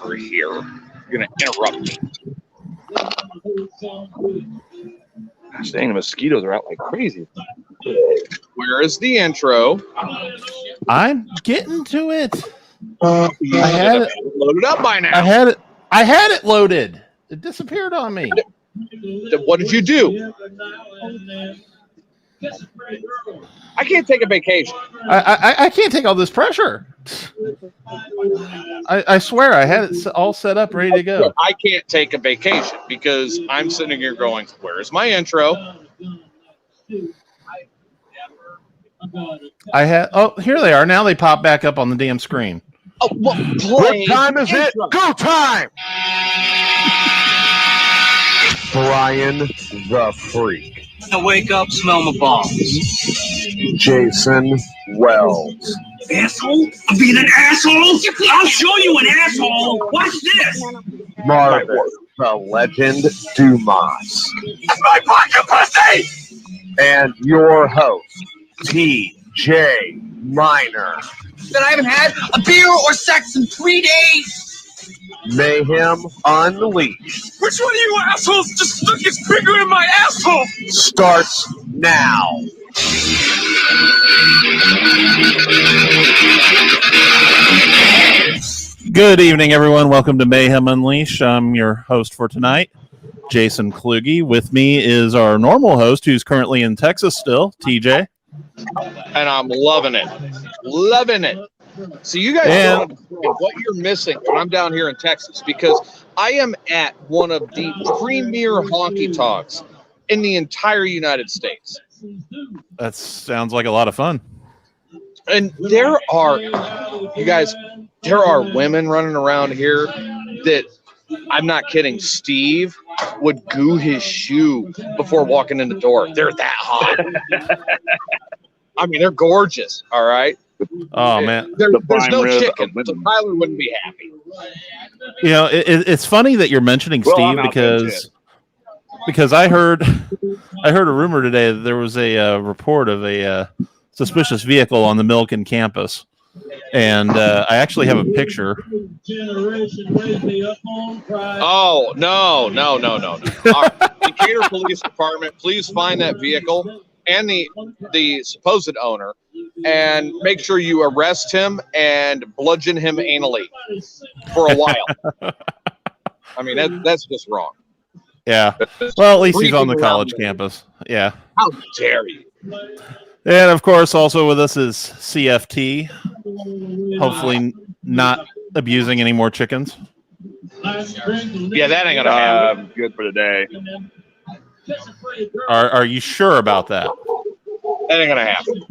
over here. You're going to interrupt me. Gosh dang, the mosquitoes are out like crazy. Where is the intro? I'm getting to it. I had it loaded up by now. I had it loaded. It disappeared on me. What did you do? I can't take a vacation. I can't take all this pressure. I swear I had it all set up, ready to go. I can't take a vacation because I'm sitting here going, where's my intro? Here they are. Now they pop back up on the damn screen. Oh, well, what time is it? Go time! Brian the Freak. I wake up, smell my balls. Jason Wells. Asshole? I'm being an asshole? I'll show you an asshole. Watch this. Marvin the Legend Dumas. That's my pocket pussy! And your host, T.J. Minor. That I haven't had a beer or sex in 3 days. Mayhem Unleashed. Which one of you assholes just stuck his finger in my asshole? Starts now. Good evening, everyone. Welcome to Mayhem Unleashed. I'm your host for tonight, Jason Kluge. With me is our normal host, who's currently in Texas still, TJ. And I'm loving it. Loving it. So you guys don't understand what you're missing when I'm down here in Texas, because I am at one of the premier honky tonks in the entire United States. That sounds like a lot of fun. And there are women running around here that, I'm not kidding, Steve would goo his shoe before walking in the door. They're that hot. I mean, they're gorgeous, all right? Oh, man. There's no chicken, so Tyler wouldn't be happy. You know, it's funny that you're mentioning Steve because I heard a rumor today that there was a report of a suspicious vehicle on the Milliken campus. And I actually have a picture. Oh, no. All right. Decatur Police Department, please find that vehicle and the supposed owner, and make sure you arrest him and bludgeon him anally for a while. I mean, that's just wrong. Yeah. Well, at least he's on the college campus. Yeah. How dare you? And, of course, also with us is CFT. Hopefully not abusing any more chickens. Yeah, that ain't going to happen. Good for the day. Are you sure about that? That ain't going to happen.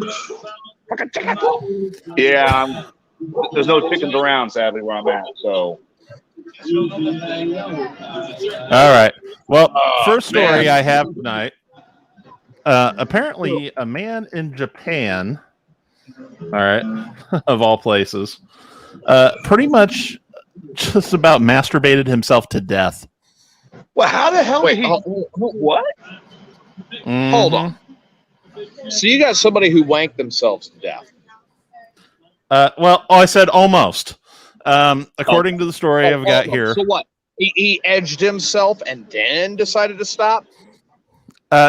Yeah, there's no chickens around, sadly, where I'm at. So. All right. Well, first story I have tonight. Apparently, a man in Japan, all right, of all places, pretty much just about masturbated himself to death. Well, how the hell did he? What? Mm-hmm. Hold on. So you got somebody who wanked themselves to death. I said almost. According to the story I've got here. So what? He edged himself and then decided to stop?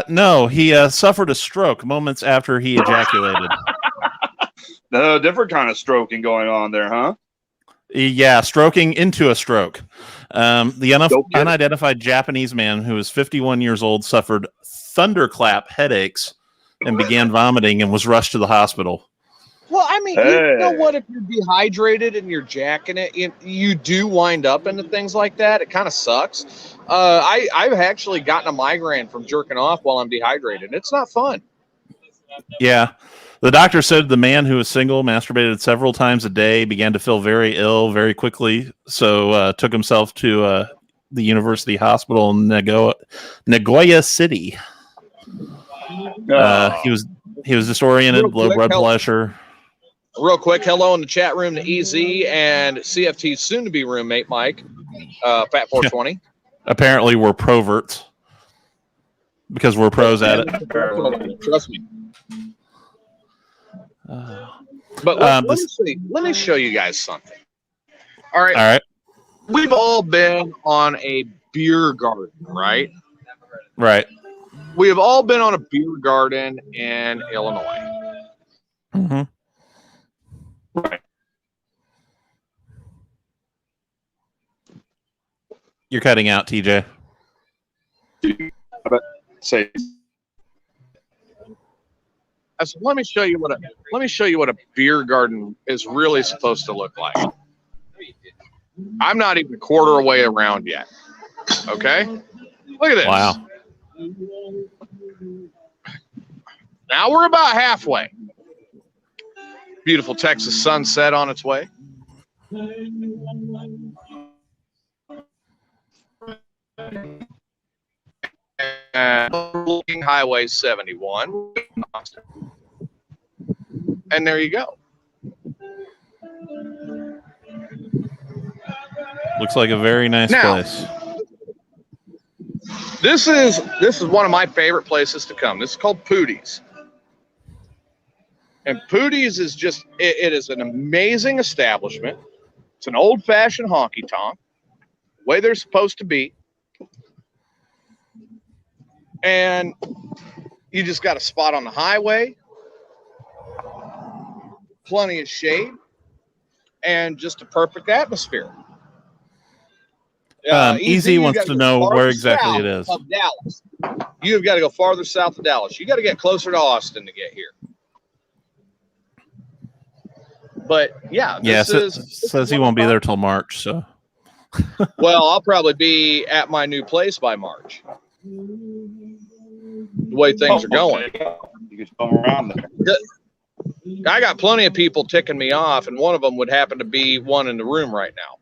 No, he suffered a stroke moments after he ejaculated. Different kind of stroking going on there, huh? Yeah, stroking into a stroke. The unidentified Japanese man who was 51 years old suffered thunderclap headaches and began vomiting and was rushed to the hospital. Well, I mean, you know what? If you're dehydrated and you're jacking it, you do wind up into things like that. It kind of sucks. I've actually gotten a migraine from jerking off while I'm dehydrated. It's not fun. Yeah. The doctor said the man who was single masturbated several times a day, began to feel very ill very quickly, so took himself to the university hospital in Nagoya City. He was disoriented, low blood pressure. Real quick, hello in the chat room to EZ and CFT's soon-to-be roommate, Mike, Fat420. Apparently we're proverts because we're pros at it. Trust me. But let me show you guys something. All right. we've all been on a beer garden, right? Right. We have all been on a beer garden in Illinois. Mm-hmm. Right. You're cutting out, TJ. Say, So let me show you what a beer garden is really supposed to look like. I'm not even a quarter away around yet. Okay, look at this. Wow. Now we're about halfway. Beautiful Texas sunset on its way. And looking Highway 71. And there you go. Looks like a very nice place. This is one of my favorite places to come. This is called Pootie's. And Pootie's is just, it is an amazing establishment. It's an old-fashioned honky-tonk, the way they're supposed to be. And you just got a spot on the highway, plenty of shade, and just a perfect atmosphere. Easy wants to know where exactly it is. Of Dallas. You've got to go farther south of Dallas. You got to get closer to Austin to get here. But yeah, says he won't be there till March. So, well, I'll probably be at my new place by March. The way things are going, you can come around there. I got plenty of people ticking me off, and one of them would happen to be one in the room right now.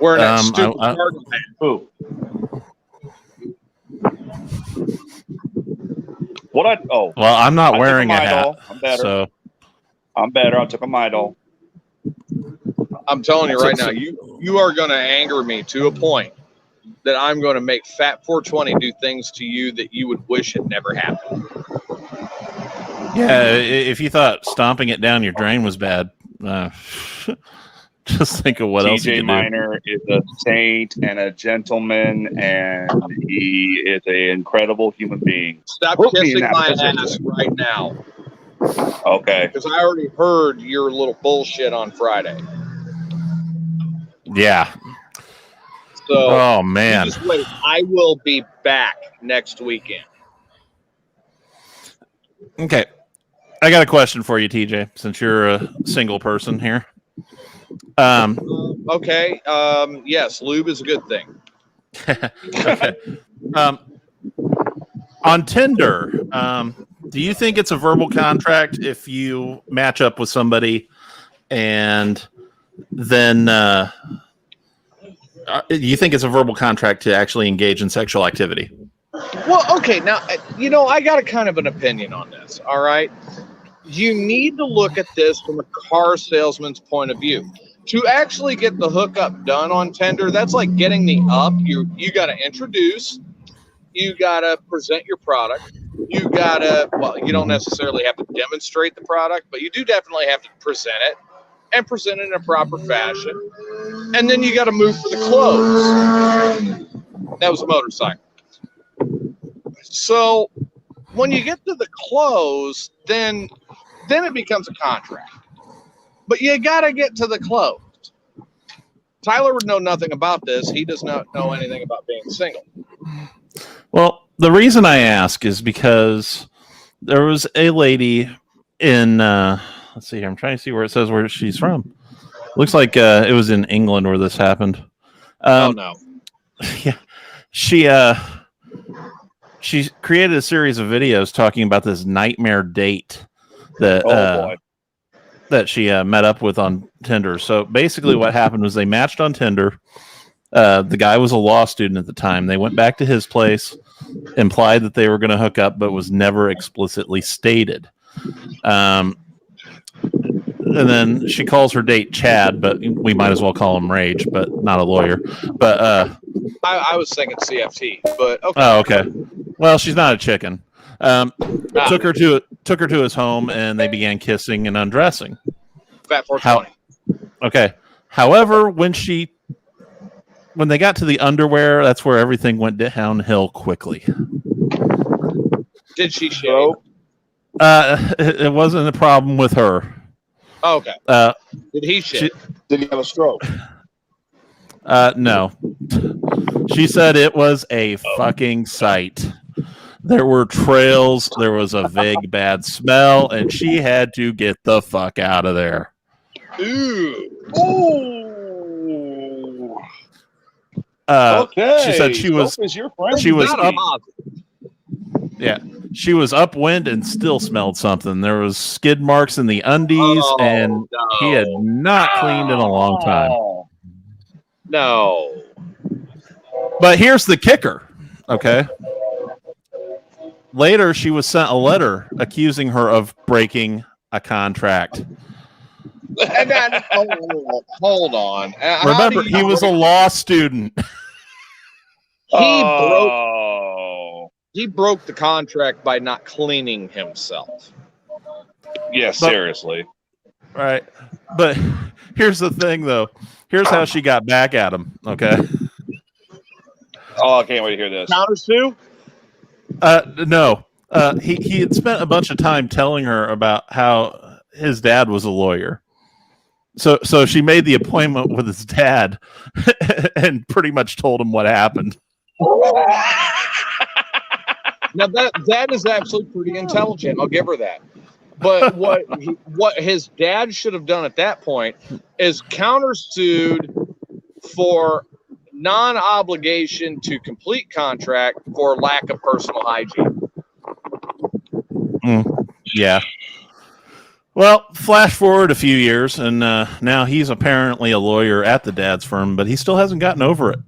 Wearing that stupid Cardinal hat. Who? What well, I'm not wearing a hat. I'm better. So I'm better. I took a Midol. I'm telling you right now, you are going to anger me to a point that I'm going to make Fat 420 do things to you that you would wish had never happened. Yeah, if you thought stomping it down your drain was bad, just think of what else you TJ can Miner is a saint and a gentleman, and he is an incredible human being. Stop kissing my ass right now. Okay. Because I already heard your little bullshit on Friday. Yeah. So, oh man, just wait. I will be back next weekend. Okay, I got a question for you, TJ. Since you're a single person here. Okay. Yes, lube is a good thing. Okay. On Tinder, do you think it's a verbal contract if you match up with somebody and then do you think it's a verbal contract to actually engage in sexual activity? Well, okay. Now, I got a kind of an opinion on this. All right. You need to look at this from a car salesman's point of view. To actually get the hookup done on Tinder, that's like getting the up. You got to introduce. You got to present your product. You got to, well, you don't necessarily have to demonstrate the product, but you do definitely have to present it and present it in a proper fashion. And then you got to move for the close. That was a motorcycle. So when you get to the close, then it becomes a contract. But you got to get to the close. Tyler would know nothing about this. He does not know anything about being single. Well, the reason I ask is because there was a lady in, let's see here. I'm trying to see where it says where she's from. Looks like it was in England where this happened. Oh, no. Yeah. She created a series of videos talking about this nightmare date that that she met up with on Tinder. So basically what happened was they matched on Tinder. The guy was a law student at the time. They went back to his place, implied that they were going to hook up, but was never explicitly stated. And then she calls her date Chad, but we might as well call him Rage, but not a lawyer. But I was thinking CFT, but okay. Oh, okay. Well, she's not a chicken. Took her to his home, and they began kissing and undressing. Fat 420. Okay. However, when they got to the underwear, that's where everything went downhill quickly. Did she shave? It wasn't a problem with her. Oh, okay. Did he shave? Did he have a stroke? No. She said it was a fucking sight. There were trails, there was a vague bad smell, and she had to get the fuck out of there. Ooh. Ooh. Okay. She said she was up. Yeah, she was upwind and still smelled something. There was skid marks in the undies, and he had not cleaned in a long time. No. But here's the kicker, okay? Later, she was sent a letter accusing her of breaking a contract. And then, hold on. Remember, he was a law student. He broke the contract by not cleaning himself. Yeah, seriously. Right. But here's the thing, though. Here's how she got back at him, okay? Oh, I can't wait to hear this. Countersue? No. He had spent a bunch of time telling her about how his dad was a lawyer. So she made the appointment with his dad and pretty much told him what happened. Now that is actually pretty intelligent. I'll give her that. But what his dad should have done at that point is countersued for non-obligation to complete contract for lack of personal hygiene. Yeah. Well, flash forward a few years, and now he's apparently a lawyer at the dad's firm, but he still hasn't gotten over it.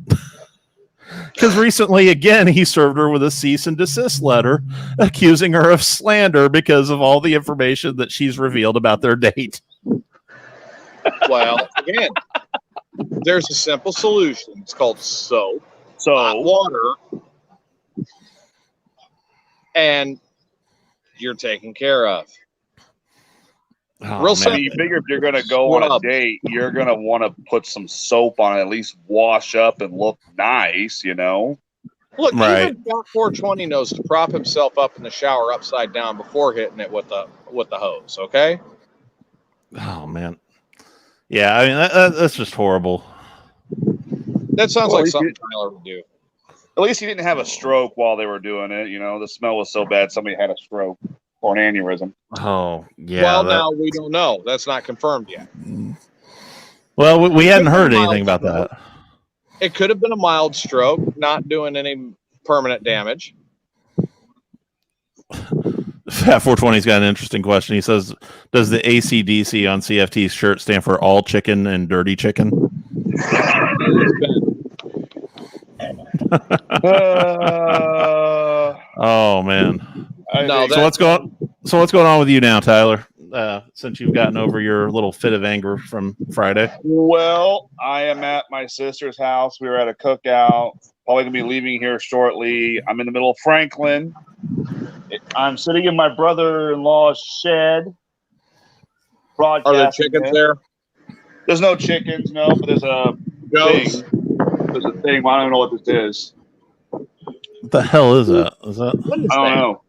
Because recently, again, he served her with a cease and desist letter accusing her of slander because of all the information that she's revealed about their date. Well, again, there's a simple solution. It's called soap, hot water, and you're taken care of. Oh, So you figure if you're going to go on a date, you're going to want to put some soap on it, at least wash up and look nice, you know? Look, right. Even Doc 420 knows to prop himself up in the shower upside down before hitting it with the hose, okay? Oh, man. Yeah, I mean, that's just horrible. That sounds like something Tyler would do. At least he didn't have a stroke while they were doing it, you know? The smell was so bad, somebody had a stroke. Or an aneurysm. Oh, yeah. Well, now we don't know. That's not confirmed yet. Well, we hadn't heard anything about that. It could have been a mild stroke, not doing any permanent damage. Fat 420's got an interesting question. He says, does the ACDC on CFT's shirt stand for all chicken and dirty chicken? Oh, man. So what's going on with you now, Tyler? Since you've gotten over your little fit of anger from Friday. Well, I am at my sister's house. We were at a cookout. Probably gonna be leaving here shortly. I'm in the middle of Franklin. I'm sitting in my brother-in-law's shed. Are there chickens there? There's no chickens, no, but there's a goats. There's a thing. Well, I don't know what this is. What the hell is that? Is that? I don't know.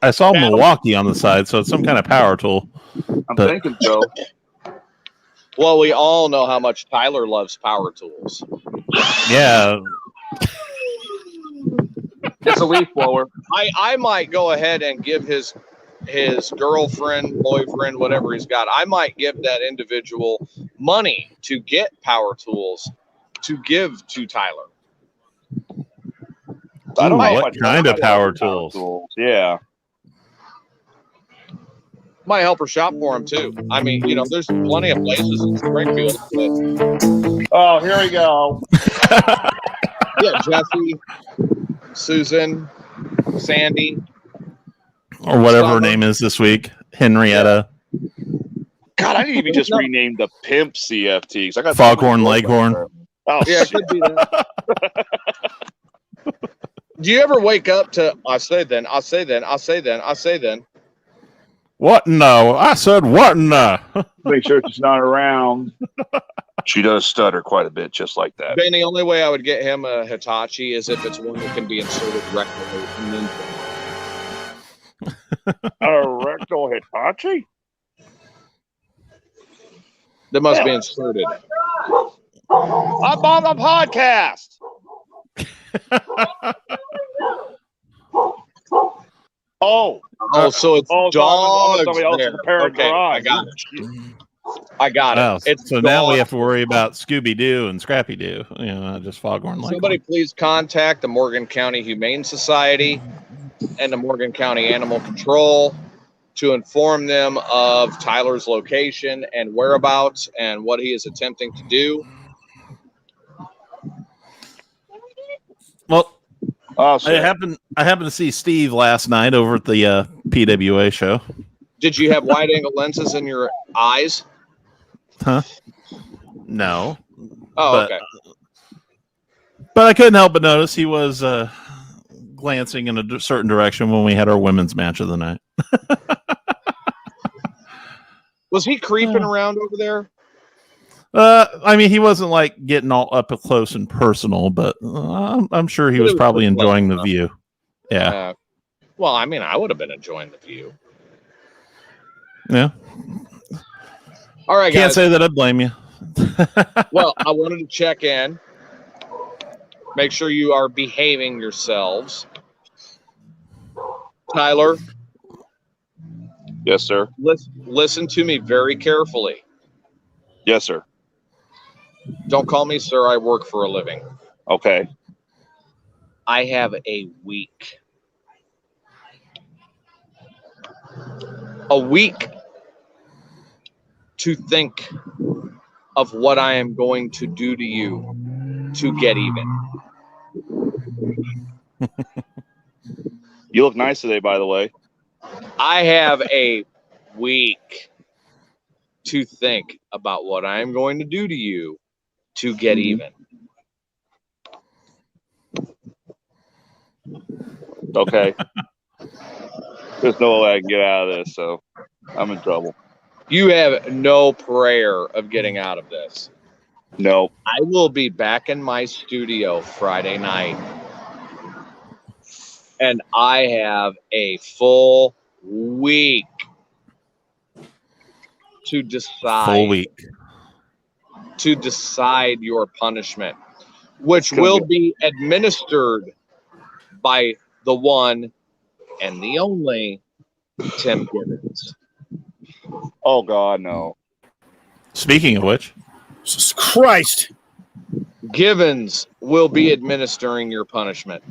I saw Milwaukee on the side, so it's some kind of power tool. I'm thinking so. Well, we all know how much Tyler loves power tools. Yeah. It's a leaf blower. I might go ahead and give his girlfriend, boyfriend, whatever he's got, I might give that individual money to get power tools to give to Tyler. I don't know what kind of power tools. Yeah. Might help her shop for him too. I mean, you know, there's plenty of places in Springfield. Oh, here we go. Yeah, Jesse, Susan, Sandy, or whatever her name is this week, Henrietta. God, I didn't even just rename the Pimp CFT. I got Foghorn Leghorn. Oh, yeah, it could be that. Do you ever wake up to I say then? What no? I said what no? Make sure she's not around. She does stutter quite a bit, just like that. Ben, the only way I would get him a Hitachi is if it's one that can be inserted rectally. And then A rectal Hitachi? that must be inserted. I'm on the podcast. Oh, So it's dogs somebody else there. is preparing Okay, for I us. got it. I got Oh, it. It's so now we dogs. have to worry about Scooby Doo and Scrappy Doo. You know, not just Foghorn Leghorn. Somebody please contact the Morgan County Humane Society and the Morgan County Animal Control to inform them of Tyler's location and whereabouts and what he is attempting to do. Well, Oh, I happened to see Steve last night over at the PWA show. Did you have wide-angle lenses in your eyes? Huh? No. Oh, But- okay. But I couldn't help but notice he was glancing in a certain direction when we had our women's match of the night. Was he creeping around over there? I mean, he wasn't like getting all up close and personal, but I'm sure he But it was was probably pretty enjoying close the view. Yeah. Well, I mean, I would have been enjoying the view. Yeah. All right, Can't guys. say that I blame you. Well, I wanted to check in. Make sure you are behaving yourselves. Tyler, Yes, sir. listen to me very carefully. Yes, sir. Don't call me sir. I work for a living. Okay. I have a week. A week to think of what I am going to do to you to get even. You look nice today, by the way. I have a week to think about what I am going to do to you to get even. Okay. There's no way I can get out of this, so I'm in trouble. You have no prayer of getting out of this. No. I will be back in my studio Friday night, and I have a full week to Full week. decide your punishment, which will be administered by the one and the only Tim Gibbons. Oh, God, no. Speaking of which, Jesus Christ. Givens will be administering your punishment,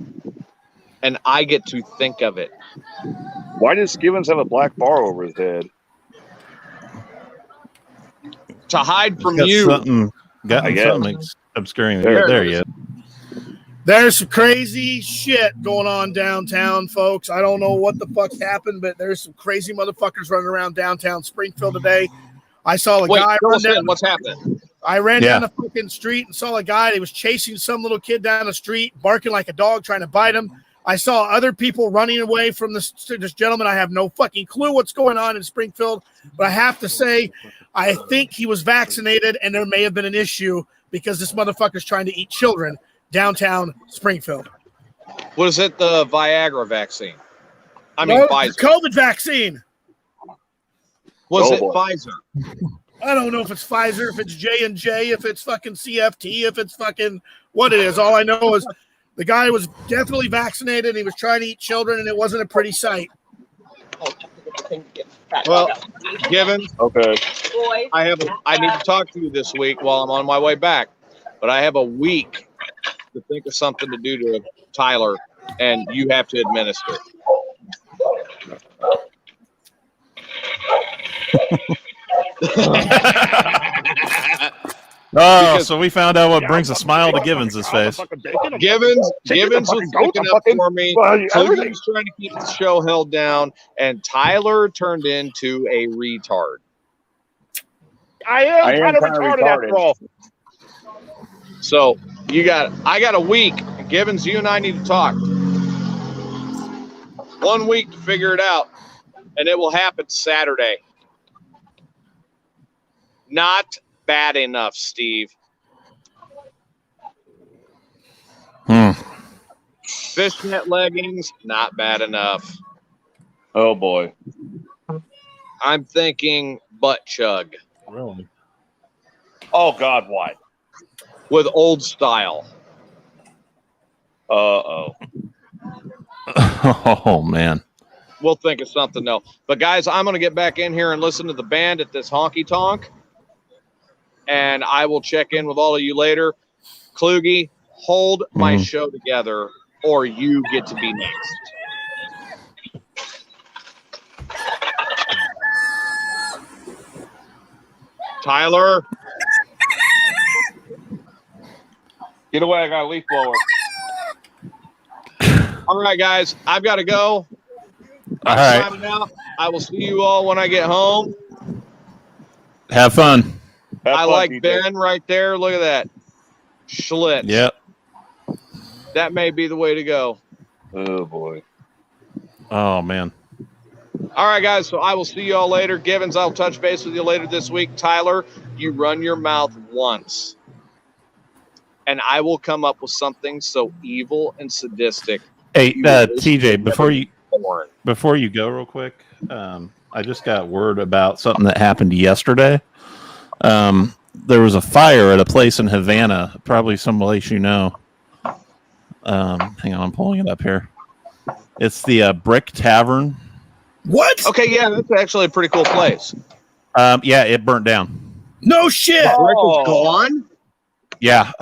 and I get to think of it. Why does Givens have a black bar over his head? To hide from got you. something obscuring the view. There you go. There's some crazy shit going on downtown, folks. I don't know what the fuck happened, but there's some crazy motherfuckers running around downtown Springfield today. I saw a guy run down. What's happening? I ran down the fucking street and saw a guy that was chasing some little kid down the street, barking like a dog, trying to bite him. I saw other people running away from this gentleman. I have no fucking clue what's going on in Springfield, but I have to say, I think he was vaccinated, and there may have been an issue because this motherfucker's trying to eat children downtown Springfield. Was it the Viagra vaccine? I mean, No, Pfizer. the COVID vaccine. Was it Pfizer? I don't know if it's Pfizer, if it's J&J, if it's fucking CFT, if it's fucking what it is. All I know is the guy was definitely vaccinated. He was trying to eat children, and it wasn't a pretty sight. Well, Givens, Okay. I need to talk to you this week while I'm on my way back, but I have a week to think of something to do to Tyler, and you have to administer. So we found out what brings a smile to Givens' face. Givens was looking up for me. Cleveland's trying to keep the show held down, and Tyler turned into a retard. I am kind of retarded after all. So I got a week. Givens, you and I need to talk. 1 week to figure it out. and it will happen Saturday. Not bad enough, Steve. Fishnet leggings, not bad enough. Oh boy. I'm thinking butt chug. Really? Oh God, why? With old style. Oh. Oh man. We'll think of something though. But guys, I'm going to get back in here and listen to the band at this honky tonk. And I will check in with all of you later. Kluge, hold my show together or you get to be next. Tyler. Get away, I got a leaf blower. All right, guys, I've got to go. All right. Signing out. I will see you all when I get home. Have fun. I like TJ. Ben right there. Look at that. Schlitz. Yep. That may be the way to go. Oh, boy. Oh, man. All right, guys, so I will see you all later. Givens, I'll touch base with you later this week. Tyler, you run your mouth once, and I will come up with something so evil and sadistic. Hey, TJ, before you go real quick, I just got word about something that happened yesterday. There was a fire at a place in Havana, probably some place you know. Hang on, I'm pulling it up here. It's the Brick Tavern. What? Okay, yeah, that's actually a pretty cool place. Yeah, it burnt down. No shit. Brick is gone? Yeah.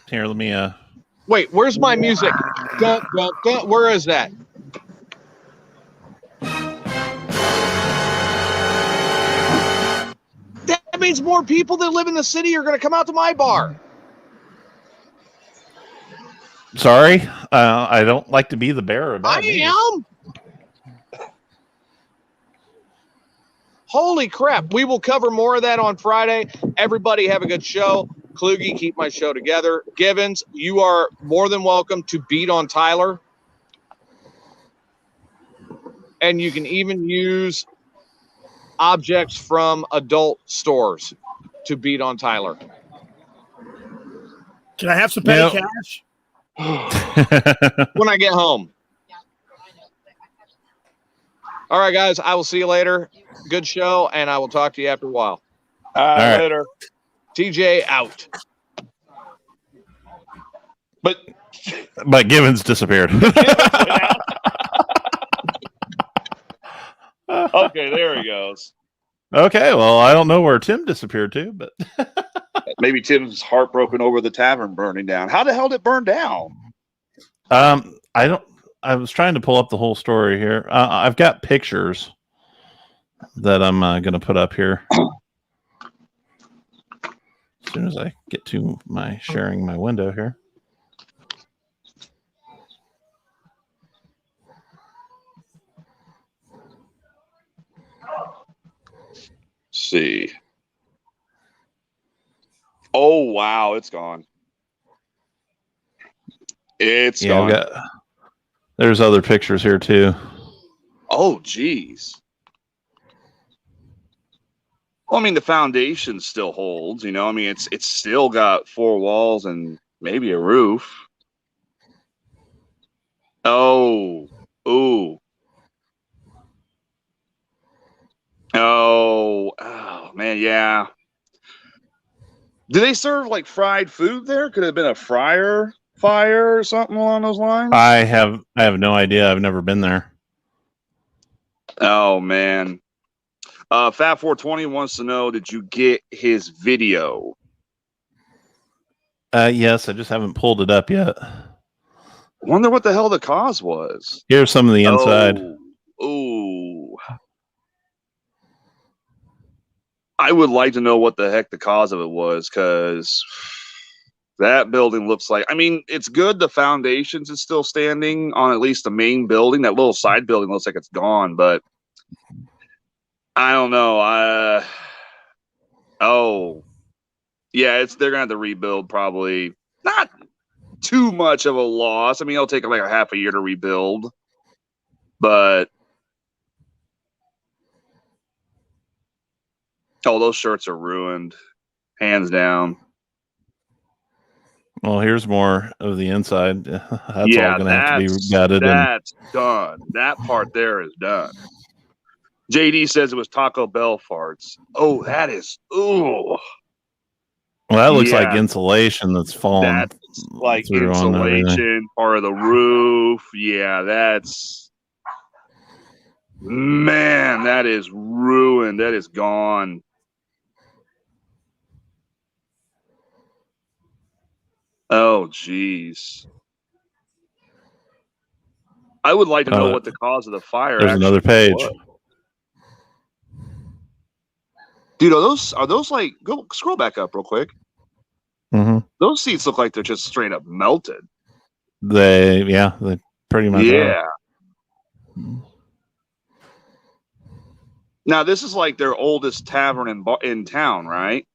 Here, let me. Wait, where's my music? Dun, dun, dun. Where is that? That means more people that live in the city are going to come out to my bar. Sorry, I don't like to be the bearer of bad news. am. Holy crap. We will cover more of that on Friday. Everybody have a good show. Kluge, keep my show together. Givens, you are more than welcome to beat on Tyler. And you can even use objects from adult stores to beat on Tyler. Can I have some petty cash? When I get home. All right, guys, I will see you later. Good show, and I will talk to you after a while. All right. Later. TJ out. But Givens disappeared. okay, there he goes. Okay, well, I don't know where Tim disappeared to, but maybe Tim's heartbroken over the tavern burning down. How the hell did it burn down? I was trying to pull up the whole story here. I've got pictures that I'm going to put up here. As soon as I get to my sharing my window here. See. Oh, wow, it's gone. It's gone. There's other pictures here too. Oh, geez. Well, I mean, the foundation still holds, you know. I mean, it's still got four walls and maybe a roof. Oh, ooh. Oh, man, yeah. Do they serve like fried food there? Could it have been a fryer fire or something along those lines? I have no idea. I've never been there. Oh man. Fat 420 wants to know, did you get his video? Yes, I just haven't pulled it up yet. Wonder what the hell the cause was. Here's some of the inside. Ooh. I would like to know what the heck the cause of it was, because that building looks like, I mean, it's good the foundations is still standing on at least the main building. That little side building looks like it's gone, but I don't know. Yeah, they're gonna have to rebuild probably. Not too much of a loss. I mean, it'll take like a half a year to rebuild, but Oh, those shirts are ruined, hands down. Well, here's more of the inside. That's all Yeah, going to have to be gutted. that's done. That part there is done. JD says it was Taco Bell farts. Oh, that is ooh. Well, that looks Yeah. like insulation that's fallen. That's like through on everything. insulation, part of the roof. Yeah, that's man, that is ruined. That is gone. Oh, jeez. I would like to know what the cause of the fire. There's another page. Was. Dude, are those like go scroll back up real quick? Mm-hmm. Those seats look like they're just straight up melted. They pretty much are. Now this is like their oldest tavern in town, right?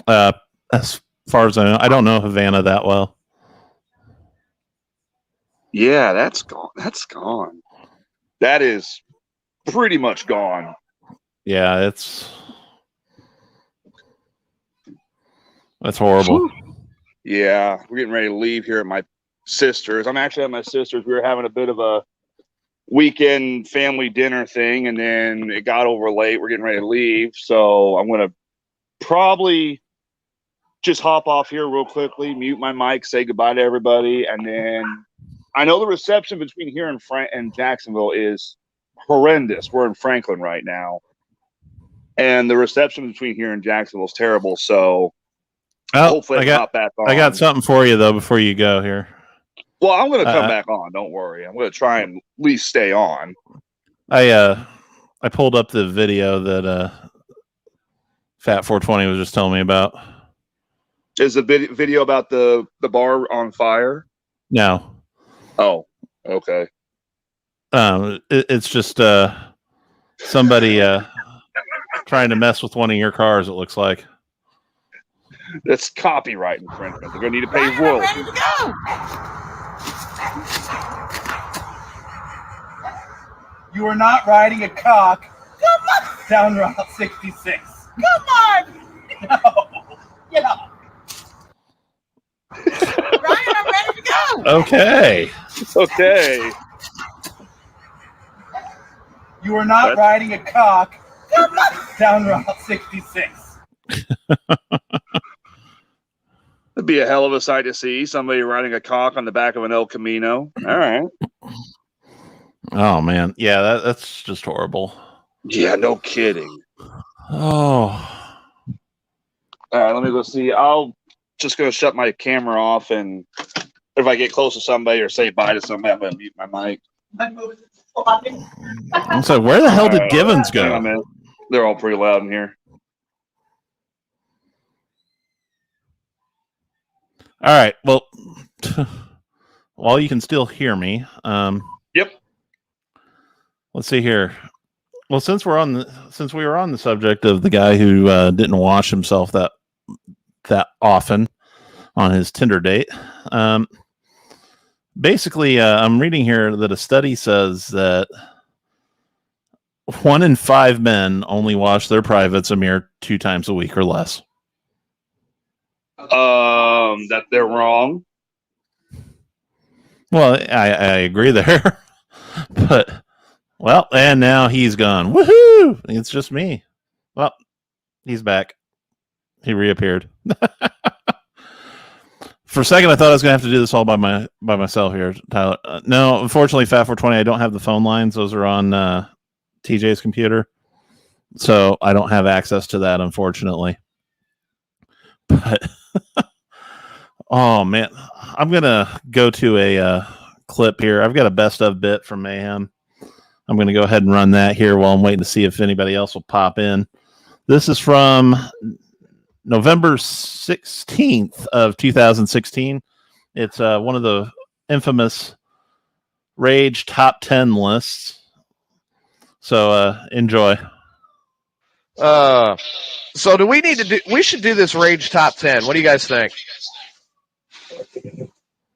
As far as I know, I don't know Havana that well. Yeah, that's gone. That's gone. That is pretty much gone. Yeah, that's horrible. Yeah, we're getting ready to leave here at my sister's. I'm actually at my sister's. We were having a bit of a weekend family dinner thing, and then it got over late. We're getting ready to leave, so I'm going to probably just hop off here real quickly, mute my mic, say goodbye to everybody, and then I know the reception between here and Jacksonville is horrendous. We're in Franklin right now, and the reception between here and Jacksonville is terrible. So hopefully I got back on. I got something for you though before you go here. Well, I'm going to come back on. Don't worry. I'm going to try and at least stay on. I pulled up the video that Fat 420 was just telling me about. Is the video about the bar on fire? No. Oh, okay. It's just somebody trying to mess with one of your cars. It looks like that's copyright infringement. They're going to need to pay royalties. You are not riding a cock down Route 66. Come on! No. Yeah. Ryan, I'm ready to go. Okay. Okay. You are not riding a cock down Route 66. It'd be a hell of a sight to see somebody riding a cock on the back of an El Camino. All right. Oh man, yeah, that's just horrible. Yeah, no kidding. Oh. All right, let me go see. I'll just gonna shut my camera off, and if I get close to somebody or say bye to somebody, I'm gonna mute my mic. I'm sorry, where the hell did Givens go? They're all pretty loud in here. All right. Well, while you can still hear me, yep. Let's see here. Well, since we were on the subject of the guy who didn't wash himself that often on his Tinder date, basically, I'm reading here that a study says that 1 in 5 men only wash their privates a mere 2 times a week or less. That they're wrong. Well, I agree there, but and now he's gone. Woohoo! It's just me. Well, he's back. He reappeared. For a second, I thought I was gonna have to do this all by myself here, Tyler. No, unfortunately, Fat 420, I don't have the phone lines. Those are on TJ's computer, so I don't have access to that, unfortunately. But oh man, I'm gonna go to a clip here. I've got a best of bit from Mayhem. I'm gonna go ahead and run that here while I'm waiting to see if anybody else will pop in. This is from November 16th of 2016. It's one of the infamous Rage top 10 lists. So enjoy. So do we need to do? We should do this Rage top 10. What do you guys think?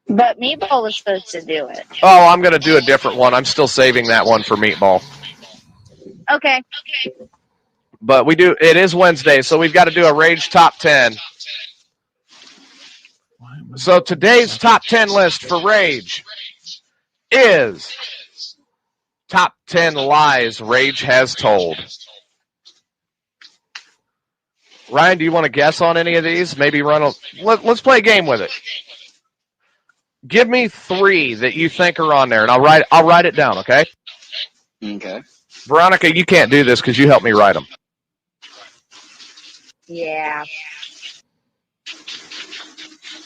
But Meatball was supposed to do it. Oh, I'm going to do a different one. I'm still saving that one for Meatball. Okay. But it is Wednesday, so we've got to do a Rage Top 10. So today's Top 10 list for Rage is Top 10 Lies Rage Has Told. Ryan, do you want to guess on any of these? Maybe let's play a game with it. Give me 3 that you think are on there, and I'll write it down, okay? Okay. Veronica, you can't do this because you helped me write them. Yeah.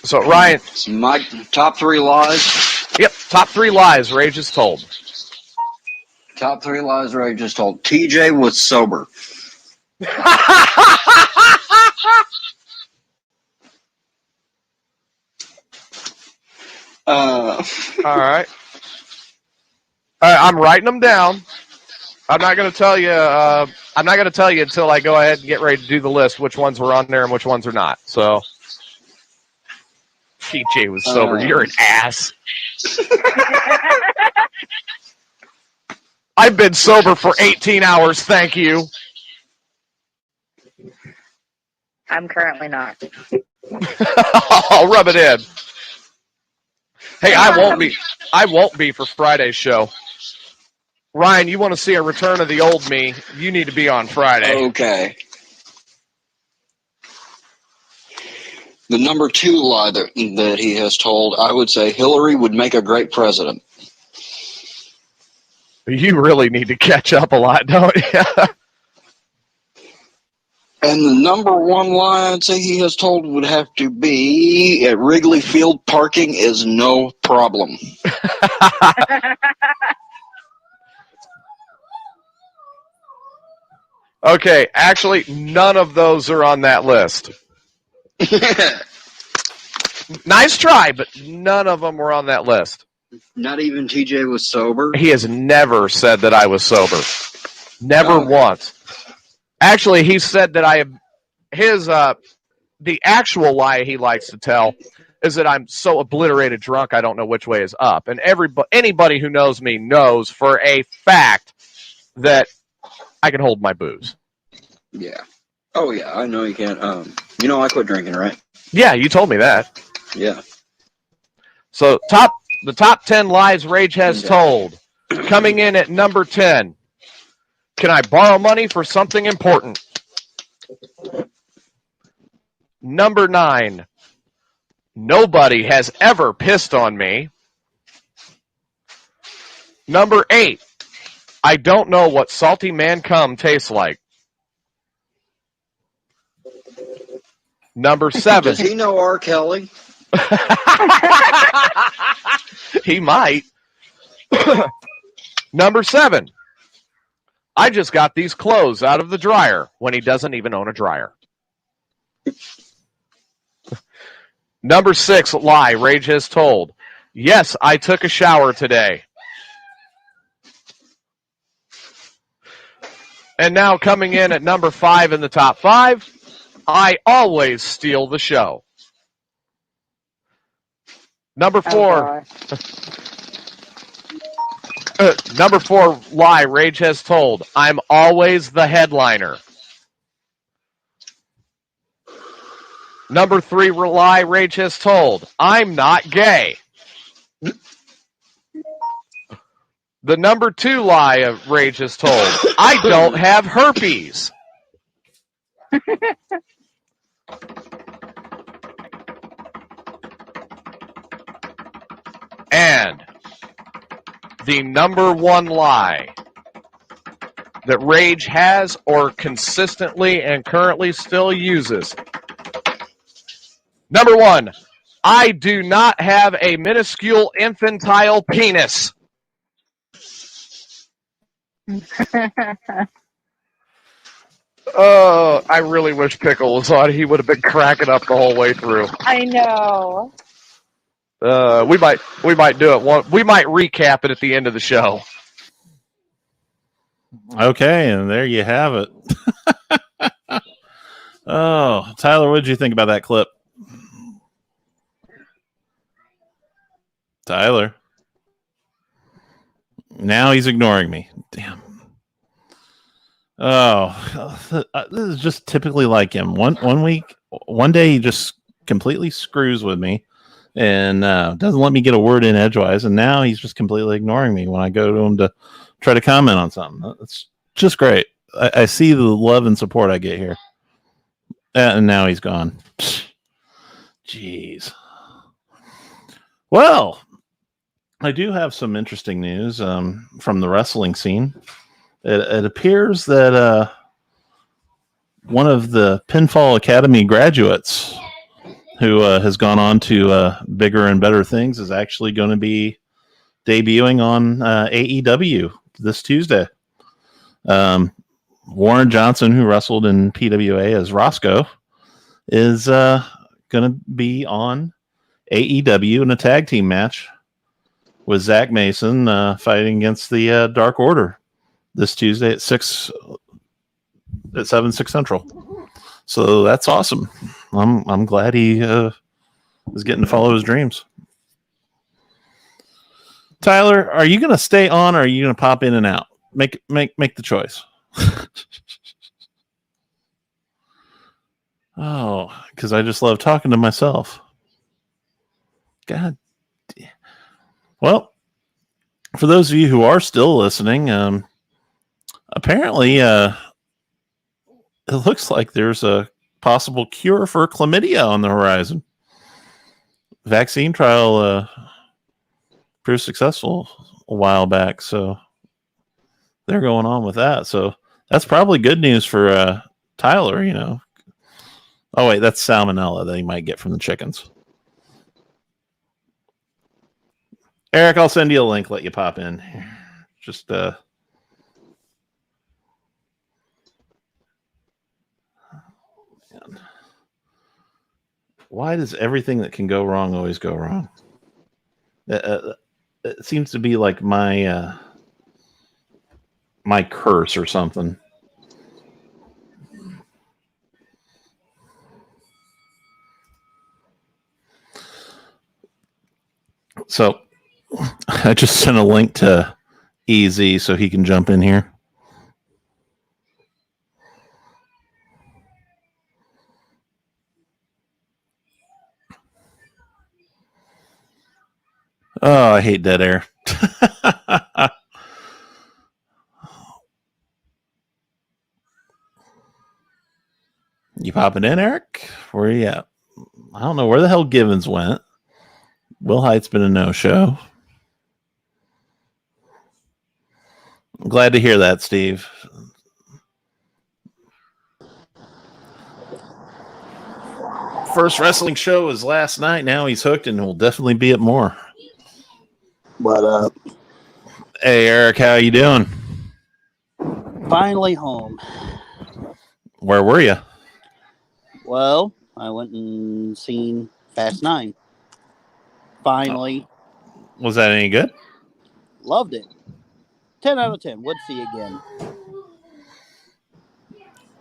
So, Ryan. My top 3 lies. Yep, top 3 lies Rage has told. Top 3 lies Rage has told. TJ was sober. All right. I'm writing them down. I'm not going to tell you. I'm not going to tell you until I go ahead and get ready to do the list. Which ones were on there and which ones are not. So, TJ was sober. You're an ass. I've been sober for 18 hours. Thank you. I'm currently not. I'll rub it in. Hey, I won't be for Friday's show. Ryan, you want to see a return of the old me, you need to be on Friday. Okay. The number 2 lie that he has told, I would say Hillary would make a great president. You really need to catch up a lot, don't you? And the number 1 lie I'd say he has told would have to be at Wrigley Field, parking is no problem. Okay, actually, none of those are on that list. Nice try, but none of them were on that list. Not even TJ was sober? He has never said that I was sober. Never once. Actually, he said that the actual lie he likes to tell is that I'm so obliterated drunk I don't know which way is up. And anybody who knows me knows for a fact that I can hold my booze. Yeah. Oh, yeah, I know you can. I quit drinking, right? Yeah, you told me that. Yeah. So the top 10 lies Rage has told. Coming in at number 10. Can I borrow money for something important? Number 9. Nobody has ever pissed on me. Number 8. I don't know what salty man cum tastes like. Number 7. Does he know R. Kelly? He might. Number 7. I just got these clothes out of the dryer when he doesn't even own a dryer. Number 6 lie Rage has told. Yes, I took a shower today. And now coming in at number 5 in the top 5, I always steal the show. Number 4. Number 4 lie Rage has told. I'm always the headliner. Number 3 lie Rage has told. I'm not gay. The number 2 lie of Rage has told. I don't have herpes. And the number 1 lie that Rage has or consistently and currently still uses. Number 1, I do not have a minuscule infantile penis. Oh, I really wish Pickle was on. He would have been cracking up the whole way through. I know. We might do it. We might recap it at the end of the show. Okay, and there you have it. Oh, Tyler, what did you think about that clip? Tyler. Now he's ignoring me. Damn. Oh, this is just typically like him. One day he just completely screws with me and doesn't let me get a word in edgewise. And now he's just completely ignoring me when I go to him to try to comment on something. It's just great. I see the love and support I get here. And now he's gone. Jeez. Well, I do have some interesting news from the wrestling scene. It appears that one of the Pinfall Academy graduates who has gone on to bigger and better things is actually going to be debuting on AEW this Tuesday. Warren Johnson, who wrestled in PWA as Roscoe, is going to be on AEW in a tag team match with Zach Mason fighting against the Dark Order this Tuesday at 6 Central. So that's awesome. I'm glad he is getting to follow his dreams. Tyler, are you going to stay on or are you going to pop in and out? Make the choice. Oh, because I just love talking to myself. God. Well, for those of you who are still listening, apparently it looks like there's a possible cure for chlamydia on the horizon. Vaccine trial proved successful a while back, so they're going on with that. So that's probably good news for Tyler, you know. Oh, wait, that's salmonella that he might get from the chickens. Eric, I'll send you a link, let you pop in. Just why does everything that can go wrong always go wrong? It seems to be like my my curse or something. So I just sent a link to EZ so he can jump in here. Oh, I hate dead air. You popping in, Eric? Where are you at? I don't know where the hell Givens went. Will Hite's been a no-show. I'm glad to hear that, Steve. First wrestling show was last night. Now he's hooked and will definitely be at more. What up? Hey, Eric, how you doing? Finally home. Where were you? Well, I went and seen Fast 9. Finally. Was that any good? Loved it. 10 out of 10. Would see again.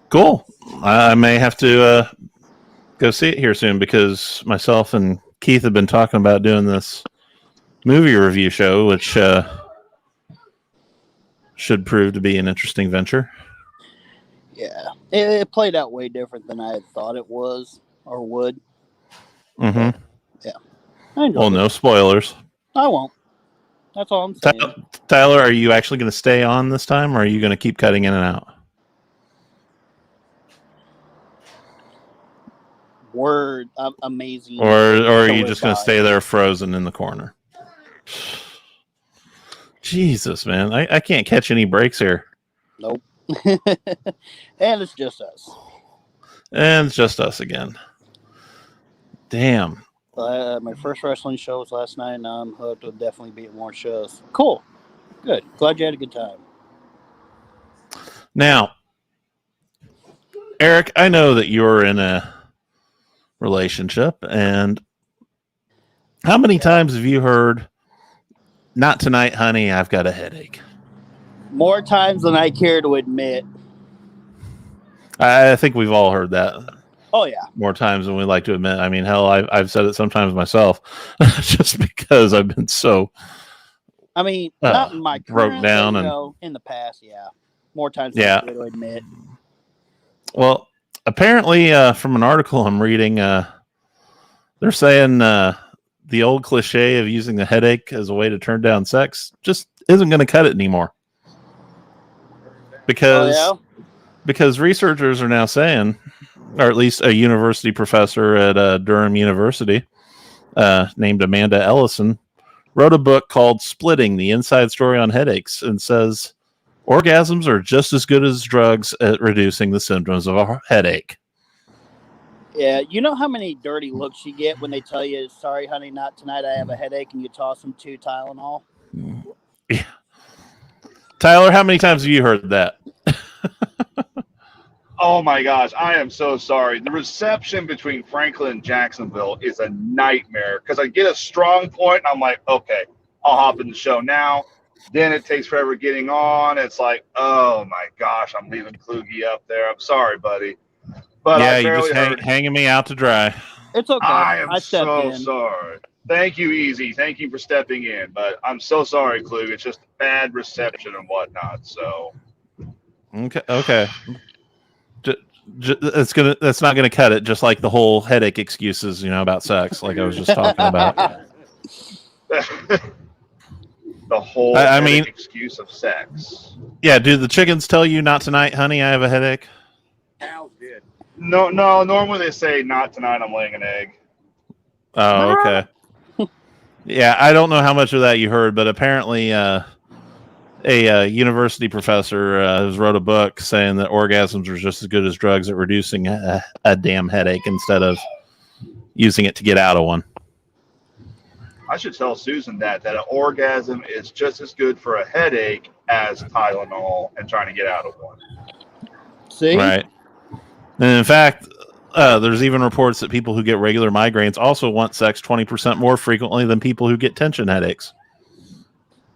Cool. I may have to go see it here soon because myself and Keith have been talking about doing this movie review show, which should prove to be an interesting venture. Yeah. It played out way different than I had thought it was or would. Mm-hmm. But, yeah. Well, no spoilers. I won't. That's all I'm saying. Tyler, are you actually going to stay on this time or are you going to keep cutting in and out? Word. Amazing. Or are you just going to stay there frozen in the corner? Jesus, man. I can't catch any breaks here. Nope. And it's just us. And it's just us again. Damn. My first wrestling show was last night, and now I'm hooked. Will definitely be at more shows. Cool. Good. Glad you had a good time. Now, Eric, I know that you're in a relationship, and how many times have you heard, "Not tonight, honey, I've got a headache"? More times than I care to admit. I think we've all heard that. Oh, yeah. More times than we like to admit. I mean, hell, I've said it sometimes myself, just because I've been so. I mean, not in my broke current, down but, and in the past, yeah. More times than Yeah. I care to admit. Well, apparently, from an article I'm reading, they're saying the old cliche of using the headache as a way to turn down sex just isn't going to cut it anymore. Because researchers are now saying, or at least a university professor at Durham University named Amanda Ellison wrote a book called Splitting, the Inside Story on Headaches, and says orgasms are just as good as drugs at reducing the symptoms of a headache. Yeah, you know how many dirty looks you get when they tell you, sorry, honey, not tonight, I have a headache, and you toss them 2 Tylenol? Yeah. Tyler, how many times have you heard that? Oh my gosh, I am so sorry. The reception between Franklin and Jacksonville is a nightmare because I get a strong point and I'm like, okay, I'll hop in the show now. Then it takes forever getting on. It's like, oh my gosh, I'm leaving Kluge up there. I'm sorry, buddy. But yeah, I you barely just heard. hanging me out to dry. It's okay. I am stepped so in. sorry. Thank you, Easy. Thank you for stepping in. But I'm so sorry, Kluge. It's just bad reception and whatnot. So. Okay. That's not gonna cut it. Just like the whole headache excuses, about sex, like I was just talking about. The whole excuse of sex. Yeah, do the chickens tell you not tonight, honey? I have a headache. Cows did. No. Normally they say not tonight. I'm laying an egg. Oh, okay. Yeah, I don't know how much of that you heard, but apparently, a university professor has wrote a book saying that orgasms are just as good as drugs at reducing a damn headache instead of using it to get out of one. I should tell Susan that an orgasm is just as good for a headache as Tylenol and trying to get out of one. See? Right. And in fact, there's even reports that people who get regular migraines also want sex 20% more frequently than people who get tension headaches.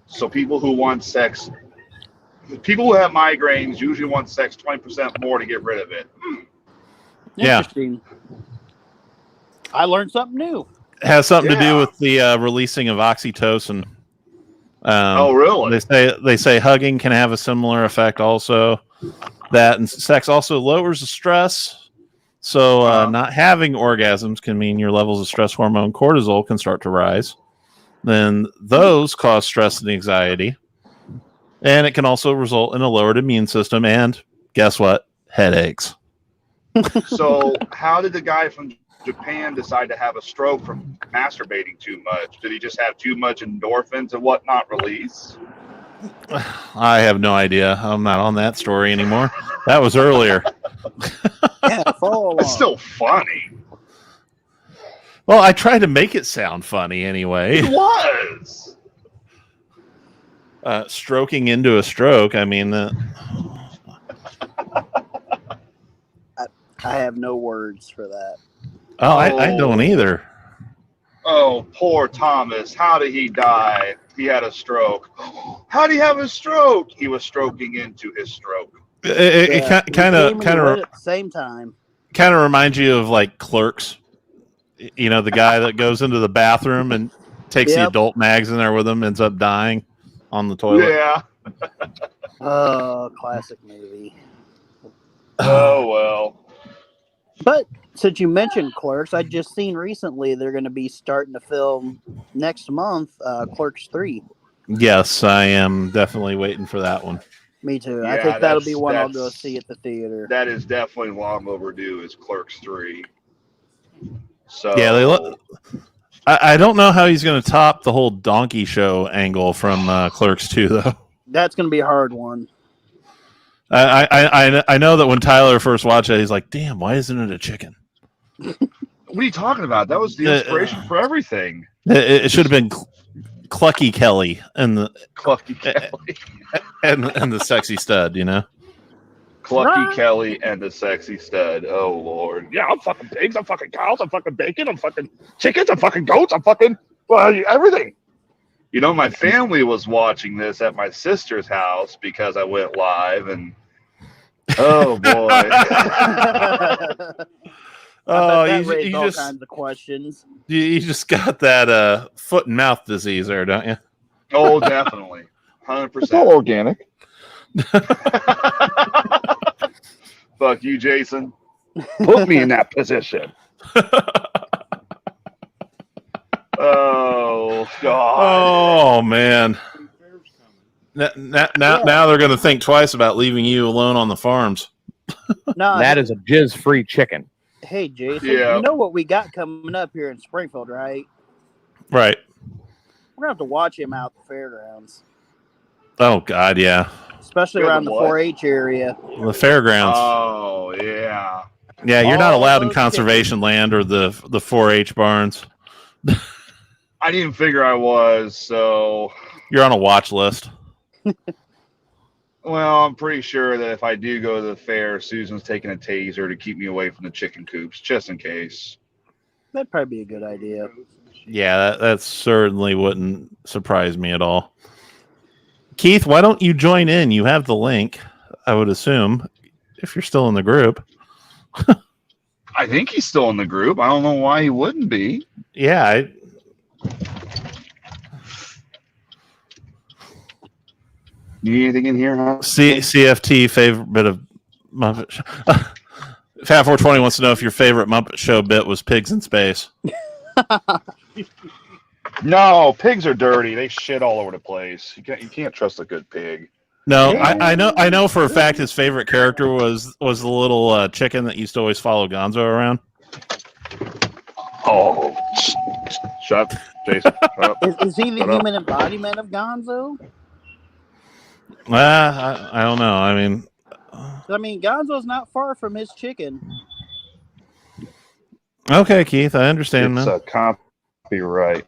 So people who want sex, people who have migraines usually want sex 20% more to get rid of it. Interesting. I learned something new. It has something to do with the releasing of oxytocin. Oh, really? They say hugging can have a similar effect also. That and sex also lowers the stress. So not having orgasms can mean your levels of stress hormone cortisol can start to rise. Then those cause stress and anxiety. And it can also result in a lowered immune system and, guess what? Headaches. So how did the guy from Japan decide to have a stroke from masturbating too much? Did he just have too much endorphins and whatnot release? I have no idea. I'm not on that story anymore. That was earlier. It's still funny. Well, I tried to make it sound funny anyway. It was. Stroking into a stroke. I mean, I have no words for that. I don't either. Oh, poor Thomas. How did he die? He had a stroke. How did he have a stroke? He was stroking into his stroke. It kind of at the same time. Kind of reminds you of like Clerks. The guy that goes into the bathroom and takes the adult mags in there with him, ends up dying on the toilet. Yeah. Oh, classic movie. Oh, well. But since you mentioned Clerks, I just seen recently they're going to be starting to film next month, Clerks 3. Yes, I am definitely waiting for that one. Me too. Yeah, I think that'll be one I'll go see at the theater. That is definitely long overdue, is Clerks 3. So yeah, I don't know how he's going to top the whole donkey show angle from Clerks 2, though. That's going to be a hard one. I know that when Tyler first watched it, he's like, "Damn, why isn't it a chicken?" What are you talking about? That was the inspiration for everything. It should have been Clucky Kelly and the Clucky Kelly and the sexy stud, Clucky Kelly and the sexy stud. Oh Lord. Yeah, I'm fucking pigs, I'm fucking cows, I'm fucking bacon, I'm fucking chickens, I'm fucking goats, I'm fucking everything. My family was watching this at my sister's house because I went live, and oh boy. Oh, you raised all kinds of questions. You just got that foot and mouth disease there, don't you? Oh, definitely. 100%. It's all organic. Fuck you, Jason. Put me in that position. Oh God. Oh man. Now they're going to think twice about leaving you alone on the farms. No, That is a jizz-free chicken. hey Jason, Yeah. you know what we got coming up here in Springfield, right? Right. We're gonna have to watch him out the fairgrounds, Oh God, yeah. especially Go to around the what? 4-H area. The fairgrounds. Oh yeah. Yeah, you're not all allowed in those conservation land or the 4-H barns. I didn't figure I was, so You're on a watch list. well, I'm pretty sure that if I do go to the fair, Susan's taking a taser to keep me away from the chicken coops, just in case. That'd probably be a good idea. Yeah, that certainly wouldn't surprise me at all. Keith, why don't you join in? You have the link, I would assume, if you're still in the group. I think he's still in the group. I don't know why he wouldn't be. Yeah, You need anything in here, huh? CFT favorite bit of Muppet Show. Fat 420 wants to know if your favorite Muppet Show bit was pigs in space. No, pigs are dirty. They shit all over the place. You can't trust a good pig. No, I know for a fact his favorite character was the little chicken that used to always follow Gonzo around. Oh, shut, Jason. Shut up. Is he the Shut up. human embodiment of Gonzo? I don't know. I mean, Gonzo's not far from his chicken. okay, Keith, I understand It's now. a copyright.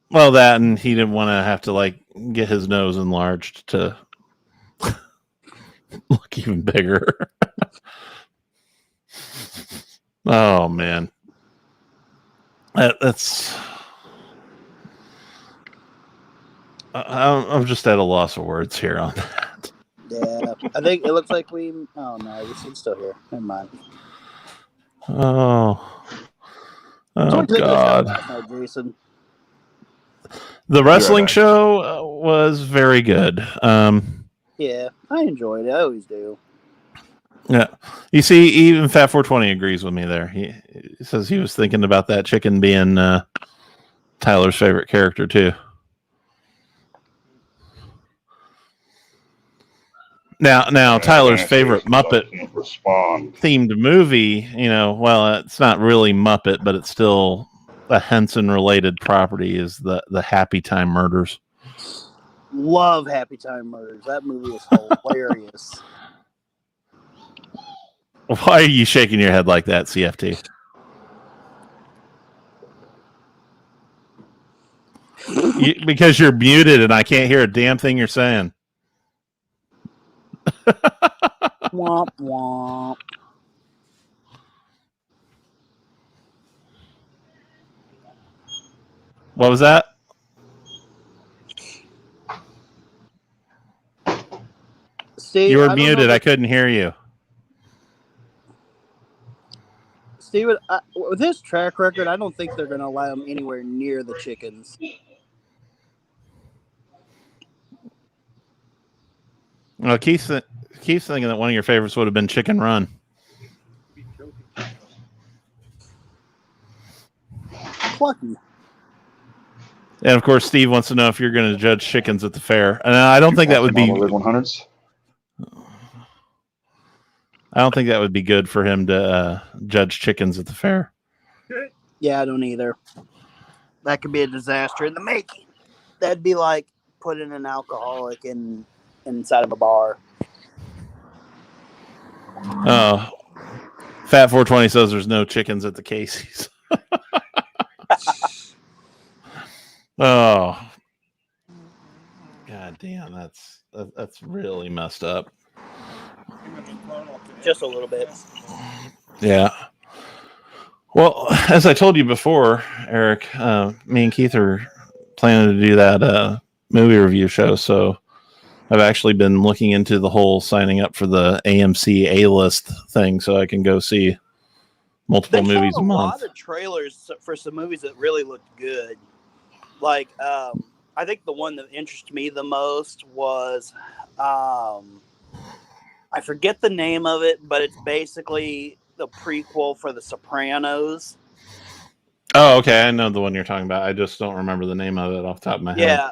Well, that and he didn't want to have to get his nose enlarged to look even bigger. Oh man, that's. I'm just at a loss of words here on that. Yeah, I think it looks like we. Oh no, he's still here. Never mind. Oh So God. last night, Jason. The wrestling show was very good. Yeah, I enjoyed it. I always do. Yeah, you see, even Fat 420 agrees with me there. He says he was thinking about that chicken being Tyler's favorite character too. Now, Tyler's favorite Muppet themed movie, well, it's not really Muppet, but it's still a Henson related property, is the Happy Time Murders. Love Happy Time Murders. That movie is hilarious. Why are you shaking your head like that, CFT? Because you're muted and I can't hear a damn thing you're saying. Womp womp. What was that? Steve, you were muted. I couldn't hear you. Steven, with this track record, I don't think they're going to allow him anywhere near the chickens. Well, Keith's thinking that one of your favorites would have been Chicken Run. Plucky. And of course, Steve wants to know if you're going to judge chickens at the fair. And I don't think that would be. 100s. I don't think that would be good for him to judge chickens at the fair. Yeah, I don't either. That could be a disaster in the making. That'd be like putting an alcoholic inside of a bar. Oh, Fat 420 says there's no chickens at the Casey's. Oh, God damn, that's really messed up. Just a little bit. Yeah. Well, as I told you before, Eric, me and Keith are planning to do that movie review show. So I've actually been looking into the whole signing up for the AMC A-list thing so I can go see multiple movies a month. They showed a lot of trailers for some movies that really looked good. Like I think the one that interested me the most was, I forget the name of it, but it's basically the prequel for The Sopranos. Oh, okay. I know the one you're talking about. I just don't remember the name of it off the top of my head. Yeah,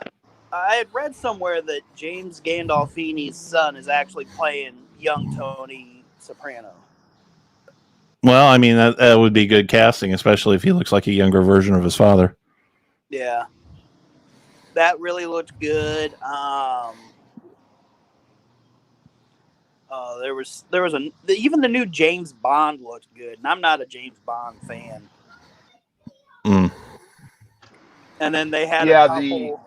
I had read somewhere that James Gandolfini's son is actually playing young Tony Soprano. Well, I mean, that would be good casting, especially if he looks like a younger version of his father. Yeah, that really looked good. There was even the new James Bond looked good, and I'm not a James Bond fan. Mm. And then they had Yeah, a couple.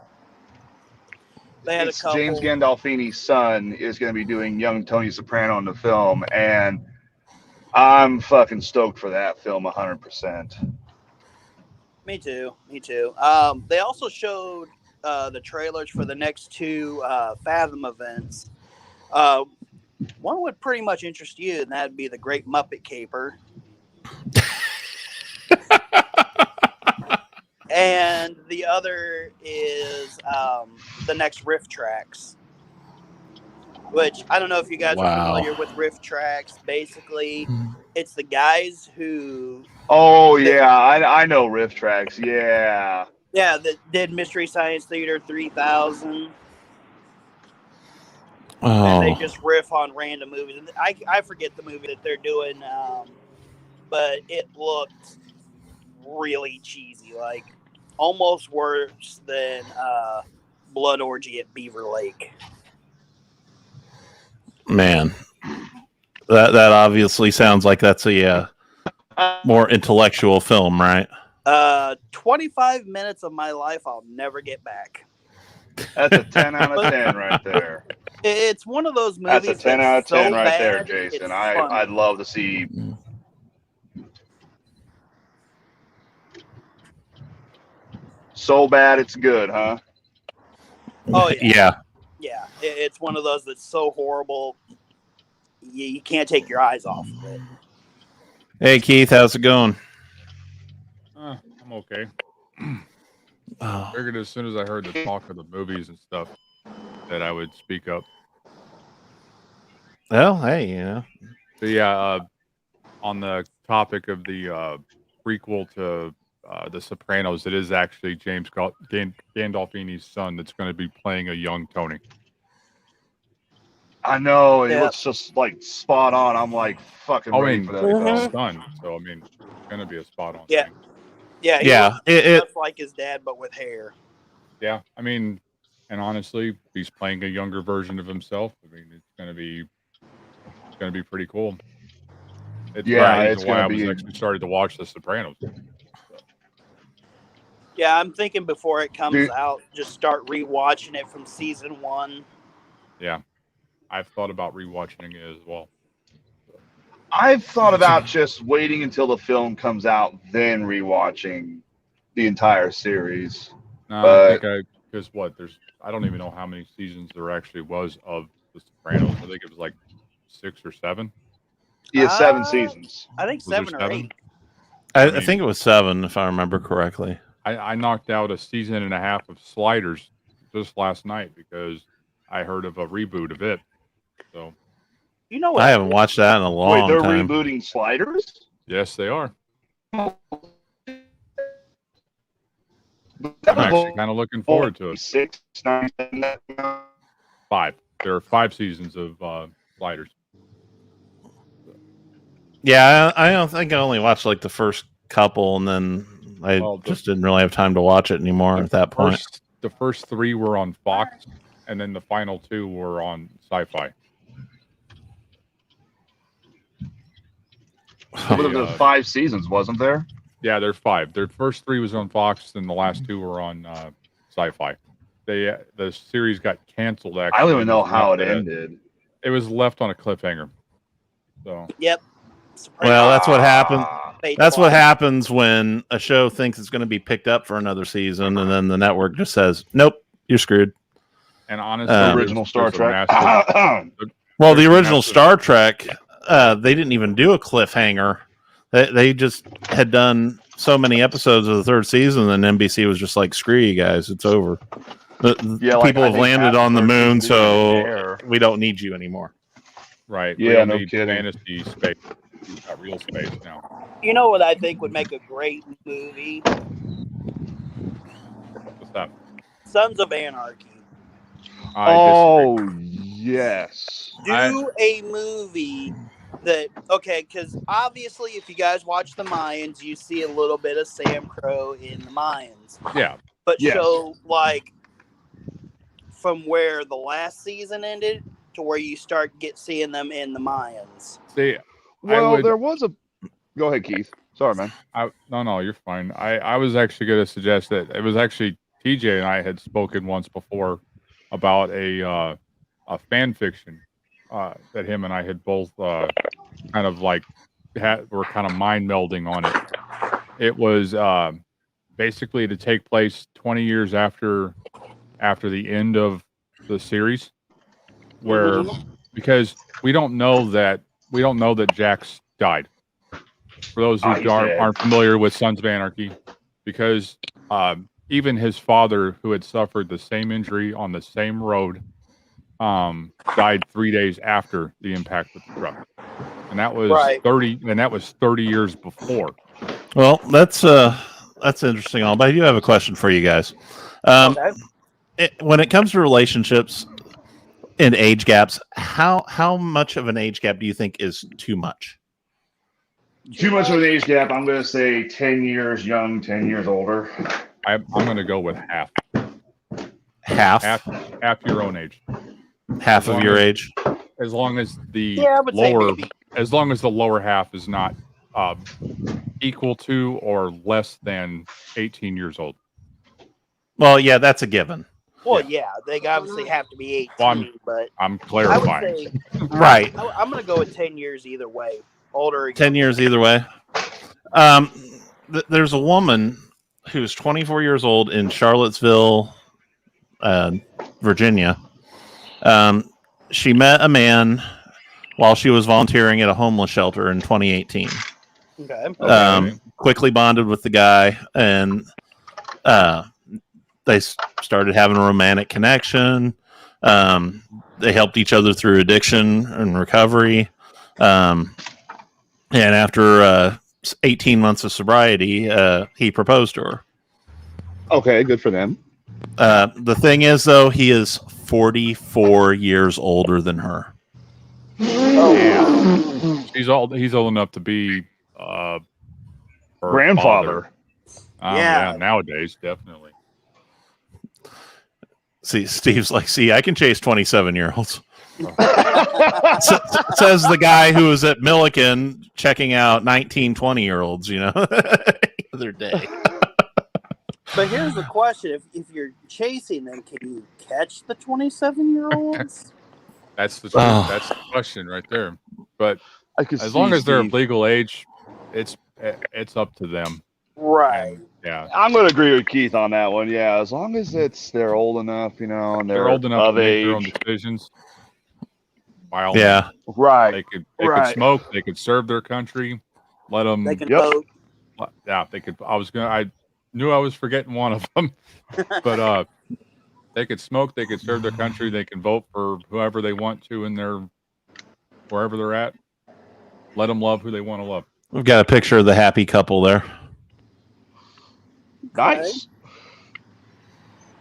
They had a couple. James Gandolfini's son is going to be doing young Tony Soprano in the film, and I'm fucking stoked for that film 100%. Me too. They also showed the trailers for the next two Fathom events. One would pretty much interest you, and that'd be the Great Muppet Caper. And the other is the next Riff Tracks, which I don't know if you guys are familiar with Riff Tracks. Basically, it's the guys who... Oh, yeah, I know Riff Tracks, yeah. Yeah, that did Mystery Science Theater 3000. Oh. And they just riff on random movies. And I forget the movie that they're doing, but it looked really cheesy, like almost worse than Blood Orgy at Beaver Lake. Man, that obviously sounds like that's a more intellectual film, right? 25 minutes of my life I'll never get back. That's a 10 out of 10 right there. It's one of those movies. That's a 10 out of 10 so right there, bad, Jason. I'd love to see. So bad it's good, huh? Oh yeah. Yeah, it's one of those that's so horrible you can't take your eyes off of it. Hey Keith, how's it going? I'm okay. Figured as soon as I heard the talk of the movies and stuff that I would speak up. Well, hey, you know. So yeah, on the topic of the prequel to The Sopranos, it is actually James Gandolfini's son that's going to be playing a young Tony. I know, it looks just like spot on. I'm like fucking ready for that. It's his son, so I mean, it's going to be a spot on. Yeah. Thing. Yeah, he looks like his dad, but with hair. Yeah, I mean, and honestly, he's playing a younger version of himself. I mean, it's going to be pretty cool. It's why I was actually started to watch The Sopranos. Yeah, I'm thinking before it comes out, just start rewatching it from season 1. Yeah, I've thought about rewatching it as well. I've thought about just waiting until the film comes out, then rewatching the entire series. No, I think because I don't even know how many seasons there actually was of The Sopranos. I think it was like 6 or 7. Yeah, 7 seasons. I think 7 or 8. I think it was 7, if I remember correctly. I knocked out a season and a half of Sliders just last night because I heard of a reboot of it. So, you know what? I haven't watched that in a long time. Wait, they're time. rebooting Sliders? Yes, they are. I'm actually kind of looking forward to it. 6, 9, 10, 5. There are 5 seasons of Sliders. Yeah, I don't think I only watched like the first couple, and then I just didn't really have time to watch it anymore at that point. The first 3 were on Fox, and then the final 2 were on Sci-Fi. But there's 5 seasons, wasn't there? Yeah, there's 5. Their first 3 was on Fox, and the last 2 were on Sci-Fi. The series got canceled. Actually, I don't even know how it ended. It was left on a cliffhanger. So. Yep. Well, that's what happened. That's what happens when a show thinks it's going to be picked up for another season, and then the network just says, "Nope, you're screwed." And honestly, original Star Trek. Well, the original Star Trek, they didn't even do a cliffhanger. They just had done so many episodes of the 3rd season, and NBC was just like, "Screw you guys, it's over." People have landed on the moon, so we don't need you anymore. Right. Yeah, we don't no need kidding. fantasy space. We've got real space now. You know what I think would make a great movie? What's that? Sons of Anarchy. Oh, yes. Do a movie that, okay, because obviously if you guys watch the Mayans, you see a little bit of Sam Crow in the Mayans. Yeah. But Yes. show, like, from where the last season ended to where you start seeing them in the Mayans. See, Well, there was a... Go ahead, Keith. Sorry, man. No, you're fine. I was actually going to suggest that it was actually TJ and I had spoken once before about a fan fiction that him and I had both kind of like were kind of mind melding on it. It was basically to take place 20 years after the end of the series, where because we don't know that Jax died. For those who aren't familiar with Sons of Anarchy, because even his father, who had suffered the same injury on the same road, died 3 days after the impact with the truck, and that was 30 years before. Well, that's interesting. But I do have a question for you guys. When it comes to relationships and age gaps, how much of an age gap do you think is too much? Too much of an age gap. I'm going to say 10 years young, 10 years older. I'm going to go with half. Half your own age. Half of your age. As long as the lower half is not equal to or less than 18 years old. Well, yeah, that's a given. Well, yeah, they obviously have to be 18, but I'm clarifying. I would say, Right. I'm going to go with 10 years either way. Older. 10 years either way. There's a woman who's 24 years old in Charlottesville, Virginia. She met a man while she was volunteering at a homeless shelter in 2018. Okay. Quickly bonded with the guy, and they started having a romantic connection. They helped each other through addiction and recovery. And after 18 months of sobriety, he proposed to her. Okay, good for them. The thing is, though, he is 44 years older than her. Oh, he's old enough to be her grandfather. Yeah, nowadays, definitely. See, Steve's like, I can chase 27-year-olds. Says the guy who was at Milliken checking out 19, 20-year-olds, the other day. But here's the question. If you're chasing them, can you catch the 27-year-olds? That's the question right there. But as long as they're of legal age, it's up to them. Right. And, yeah. I'm going to agree with Keith on that one. Yeah, as long as they're old enough, and they're old enough of to make age. their own decisions. Yeah. Right. They could smoke. They could serve their country. Let them. They can vote. Yeah, they could. I knew I was forgetting one of them, but they could smoke. They could serve their country. They can vote for whoever they want to in wherever they're at. Let them love who they want to love. We've got a picture of the happy couple there. Nice.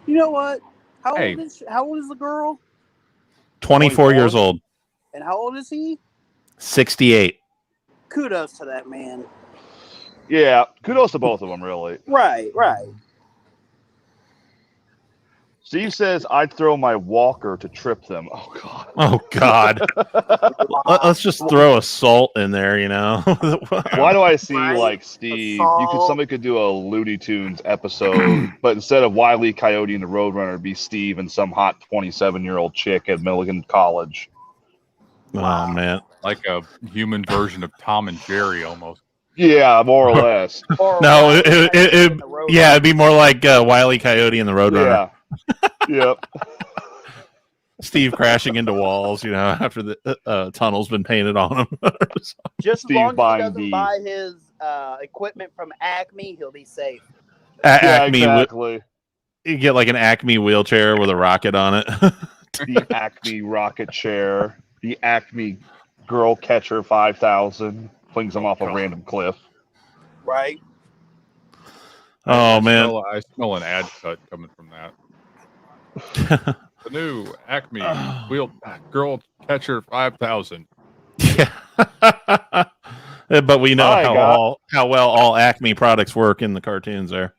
You know what? How Hey. old is the girl? 24 years old. And how old is he? 68. Kudos to that man. Yeah, kudos to both of them, really. Right. Steve says, I'd throw my walker to trip them. Oh, God. Oh, God. Let's just throw a salt in there, Why do I see, like, Steve? Somebody could do a Looney Tunes episode, but instead of Wile E. Coyote and the Roadrunner, it'd be Steve and some hot 27-year-old chick at Milligan College. Oh, man. Like a human version of Tom and Jerry, almost. Yeah, more or less. No, it'd be more like Wile E. Coyote and the Roadrunner. Yeah. Yep. Steve crashing into walls, after the tunnel's been painted on him. Just Steve as long as he buying doesn't the- buy his equipment from Acme, he'll be safe. Acme, exactly. You get like an Acme wheelchair with a rocket on it. The Acme rocket chair, the Acme girl catcher 5000 flings them off a random cliff. Right. Man, I smell an ad cut coming from that. The new Acme wheel girl catcher 5000. Yeah. But we know how well all Acme products work in the cartoons there.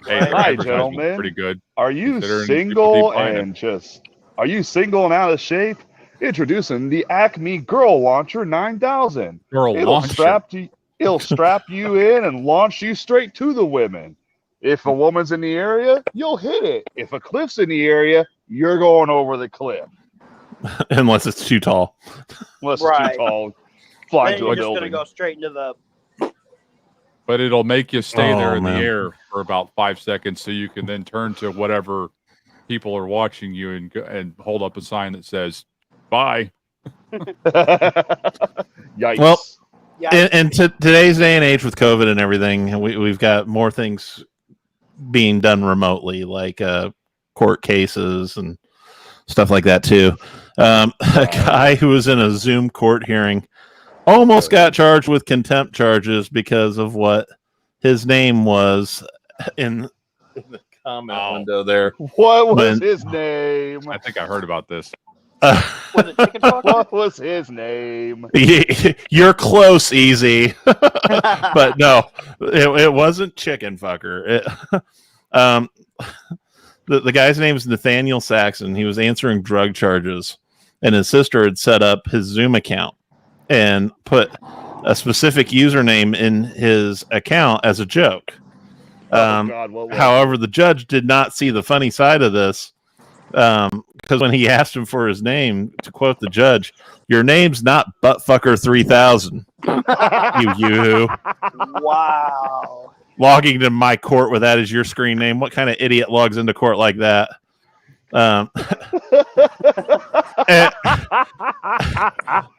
Hey, Hi, gentlemen. Pretty good. Are you considering single people keep buying and are you single and out of shape? Introducing the Acme Girl Launcher 9000. It'll strap you in and launch you straight to the women. If a woman's in the area, you'll hit it. If a cliff's in the area, you're going over the cliff. Unless it's too tall. Unless it's too tall. Fly Then to you're a just building. going to go straight into the... But it'll make you stay there in man. the air for about 5 seconds, so you can then turn to whatever people are watching you and hold up a sign that says "Bye." Yikes! Well, in today's day and age with COVID and everything, we've got more things being done remotely, like court cases and stuff like that too. A guy who was in a Zoom court hearing almost got charged with contempt charges because of what his name was in the comment window there. What was his name? I think I heard about this. What was his name? You're close, Easy. But no, it wasn't chicken fucker. The guy's name is Nathaniel Saxon. He was answering drug charges, and his sister had set up his Zoom account and put a specific username in his account as a joke. However, the judge did not see the funny side of this, because when he asked him for his name, to quote the judge, "Your name's not Buttfucker 3000." You. Wow. Logging to my court with that as your screen name. What kind of idiot logs into court like that? And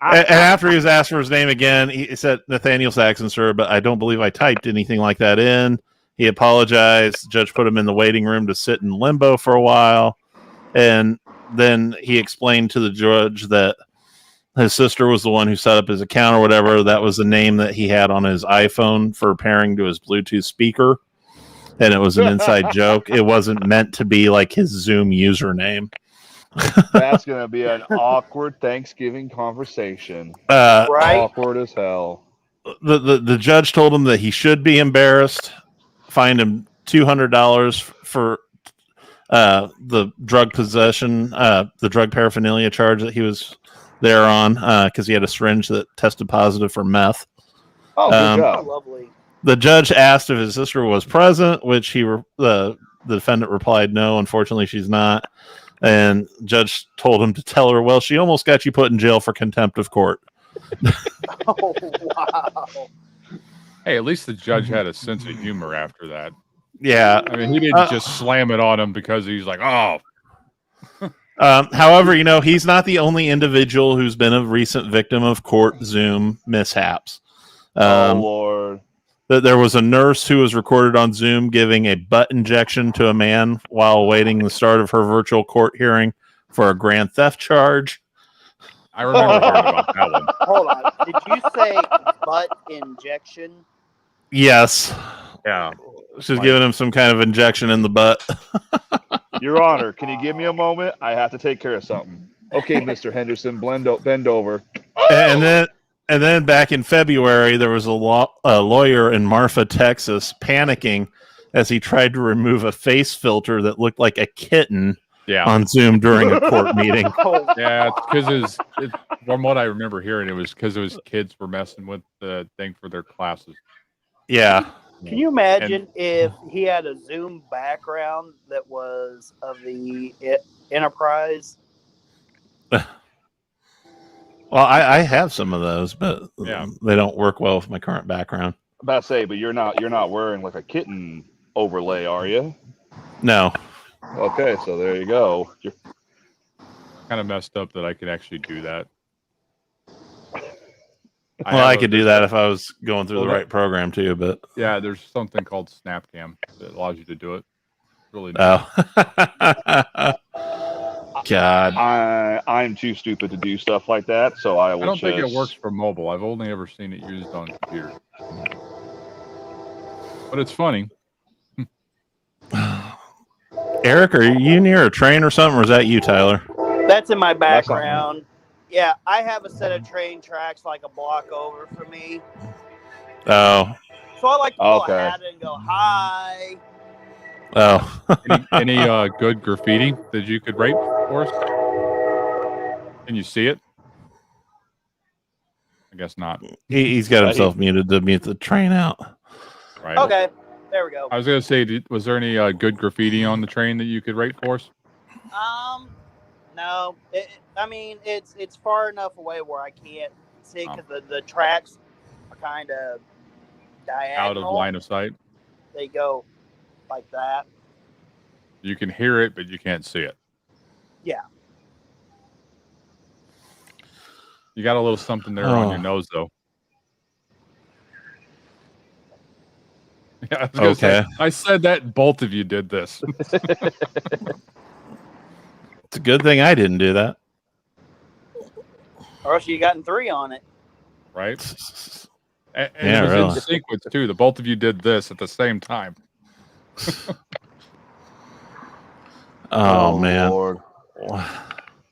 after he was asked for his name again, he said, "Nathaniel Saxon, sir, but I don't believe I typed anything like that in." He apologized. The judge put him in the waiting room to sit in limbo for a while. And then he explained to the judge that his sister was the one who set up his account or whatever. That was the name that he had on his iPhone for pairing to his Bluetooth speaker. And it was an inside joke. It wasn't meant to be like his Zoom username. That's going to be an awkward Thanksgiving conversation. Right? Awkward as hell. The judge told him that he should be embarrassed, fined him $200 for the drug possession, the drug paraphernalia charge that he was there on, because he had a syringe that tested positive for meth. Oh, good job. Lovely. The judge asked if his sister was present, which the defendant replied, "No, unfortunately, she's not." And the judge told him to tell her, "Well, she almost got you put in jail for contempt of court." Oh, wow. Hey, at least the judge had a sense of humor after that. Yeah. I mean, he didn't just slam it on him because he's like, "Oh." However, he's not the only individual who's been a recent victim of court Zoom mishaps. Oh, Lord. There was a nurse who was recorded on Zoom giving a butt injection to a man while awaiting the start of her virtual court hearing for a grand theft charge. I remember hearing about that one. Hold on. Did you say butt injection? Yes. Yeah. She's giving him some kind of injection in the butt. Your Honor, can you give me a moment? I have to take care of something. Okay, Mr. Henderson, bend over. And then back in February, there was a lawyer in Marfa, Texas, panicking as he tried to remove a face filter that looked like a kitten on Zoom during a court meeting. Yeah, because from what I remember hearing, it was because his kids were messing with the thing for their classes. Yeah. Can you imagine if he had a Zoom background that was of the Enterprise? Well, I have some of those, but they don't work well with my current background. I'm about to say, but you're not wearing like a kitten overlay, are you? No. Okay, so there you go. You're kind of messed up that I could actually do that. Well, I could do that if I was going through the right program too, but yeah, there's something called SnapCam that allows you to do it. Really nice. Oh. God. I'm too stupid to do stuff like that, so I will I don't think it just- works for mobile. I've only ever seen it used on computers. But it's funny. Eric, are you near a train or something, or is that you, Tyler? That's in my background. Yeah, I have a set of train tracks like a block over from me. Oh. So I like to pull a hat and go, hi. Oh. any good graffiti that you could rate for us? Can you see it? I guess not. He's got himself muted to mute the train out. Right. Okay, there we go. I was going to say, was there any good graffiti on the train that you could rate for us? No. I mean, it's far enough away where I can't see because the tracks are kind of diagonal. Out of line of sight? They go like that. You can hear it, but you can't see it. Yeah. You got a little something there on your nose, though. Yeah, I was gonna say, I said that both of you did this. It's a good thing I didn't do that. Or else you gotten 3 on it. Right? And Yeah, it was really. in sequence, too. The both of you did this at the same time. Oh, man. Lord.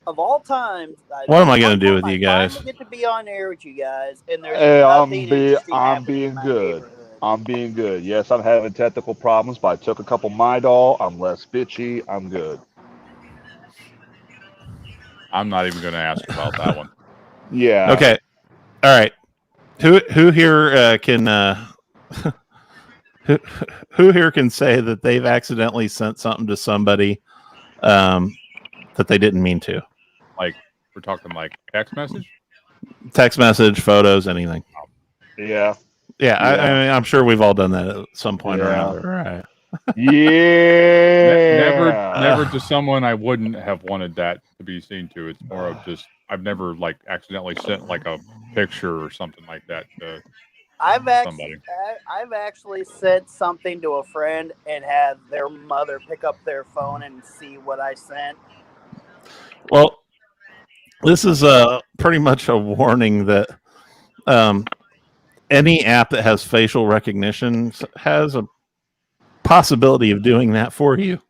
Of all times, What am I going to do with you guys? I get to be on air with you guys, and there's Hey, I'm nothing interesting being happening in my good. neighborhood. I'm being good. Yes, I'm having technical problems, but I took a couple Midol. I'm less bitchy. I'm good. I'm not even going to ask about that one. Yeah. Okay. All right. Who here can who here can say that they've accidentally sent something to somebody that they didn't mean to? Like, we're talking like text message? Text message, photos, anything. Yeah. Yeah, I mean, I'm sure we've all done that at some point or Yeah. another. Right. Yeah. Never to someone I wouldn't have wanted that to be seen to. It's more of just, I've never like accidentally sent like a picture or something like that to somebody. I've actually sent something to a friend and had their mother pick up their phone and see what I sent. Well, this is pretty much a warning that any app that has facial recognition has a possibility of doing that for you.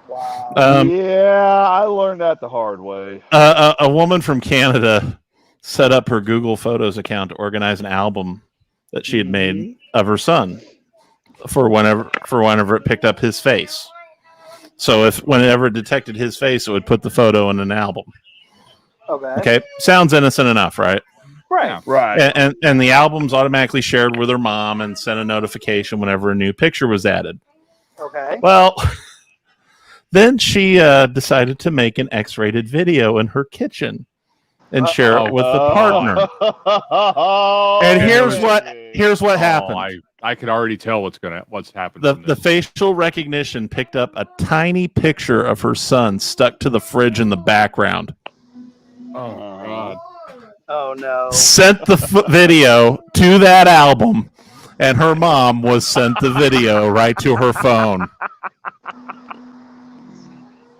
Wow. Yeah, I learned that the hard way. A woman from Canada set up her Google Photos account to organize an album that she had made of her son for whenever it picked up his face. So whenever it detected his face, it would put the photo in an album. Okay. Sounds innocent enough, right? Right. And the album's automatically shared with her mom and sent a notification whenever a new picture was added. Okay. Well, then she decided to make an X-rated video in her kitchen and share it with the partner. And here's what happened. I could already tell what's happened. The facial recognition picked up a tiny picture of her son stuck to the fridge in the background. Oh God. Oh no. Sent the video to that album, and her mom was sent the video right to her phone.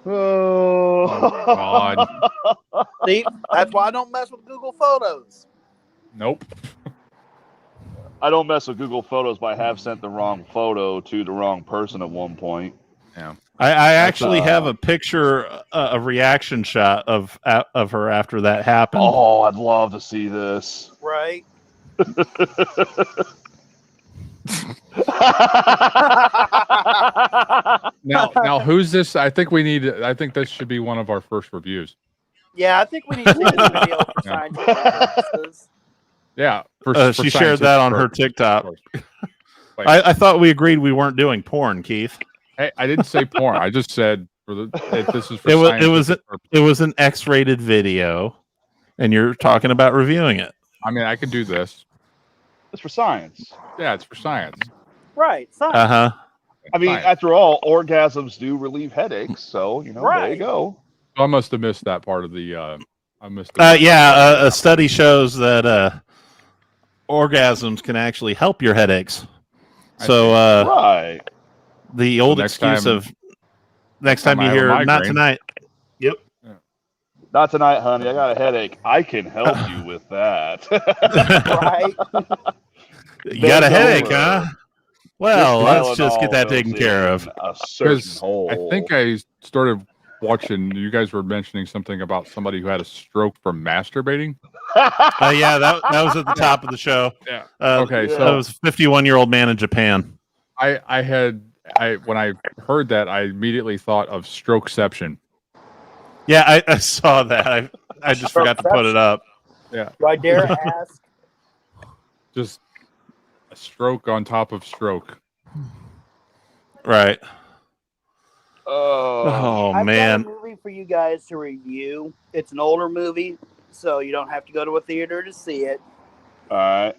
Oh God. See, that's why I don't mess with Google Photos. Nope. I don't mess with Google Photos, but I have sent the wrong photo to the wrong person at one point. Yeah. I actually have a picture, a reaction shot of her after that happened. Oh, I'd love to see this. Right. Now, who's this? I think this should be one of our first reviews. Yeah, I think we need to see this video for scientific purposes. Yeah, she shared that on her TikTok. I thought we agreed we weren't doing porn, Keith. Hey, I didn't say porn. I just said this is for it was an X-rated video, and you're talking about reviewing it. I mean, I could do this. It's for science. Yeah, it's for science. Right. Science. I mean, after all, orgasms do relieve headaches, so there you go. I must have missed that part of the. I missed. A study shows that orgasms can actually help your headaches. So right. The old next excuse time- of next time I you have a hear not migraine." tonight. Yep. Not tonight, honey. I got a headache. I can help you with that. Right? You got a Bend headache, over. huh? Well, This let's just get Tylenol that taken fills care of. in a certain Because hole. I think I started watching. You guys were mentioning something about somebody who had a stroke from masturbating. Yeah, that was at the top of the show. Yeah. Okay, so- so it was a 51-year-old man in Japan. I when I heard that, I immediately thought of Strokeception. Yeah, I saw that. I just forgot to put it up. Yeah. Do I dare ask? Just a stroke on top of stroke. Right. Oh, I've man. got a movie for you guys to review. It's an older movie, so you don't have to go to a theater to see it. All right.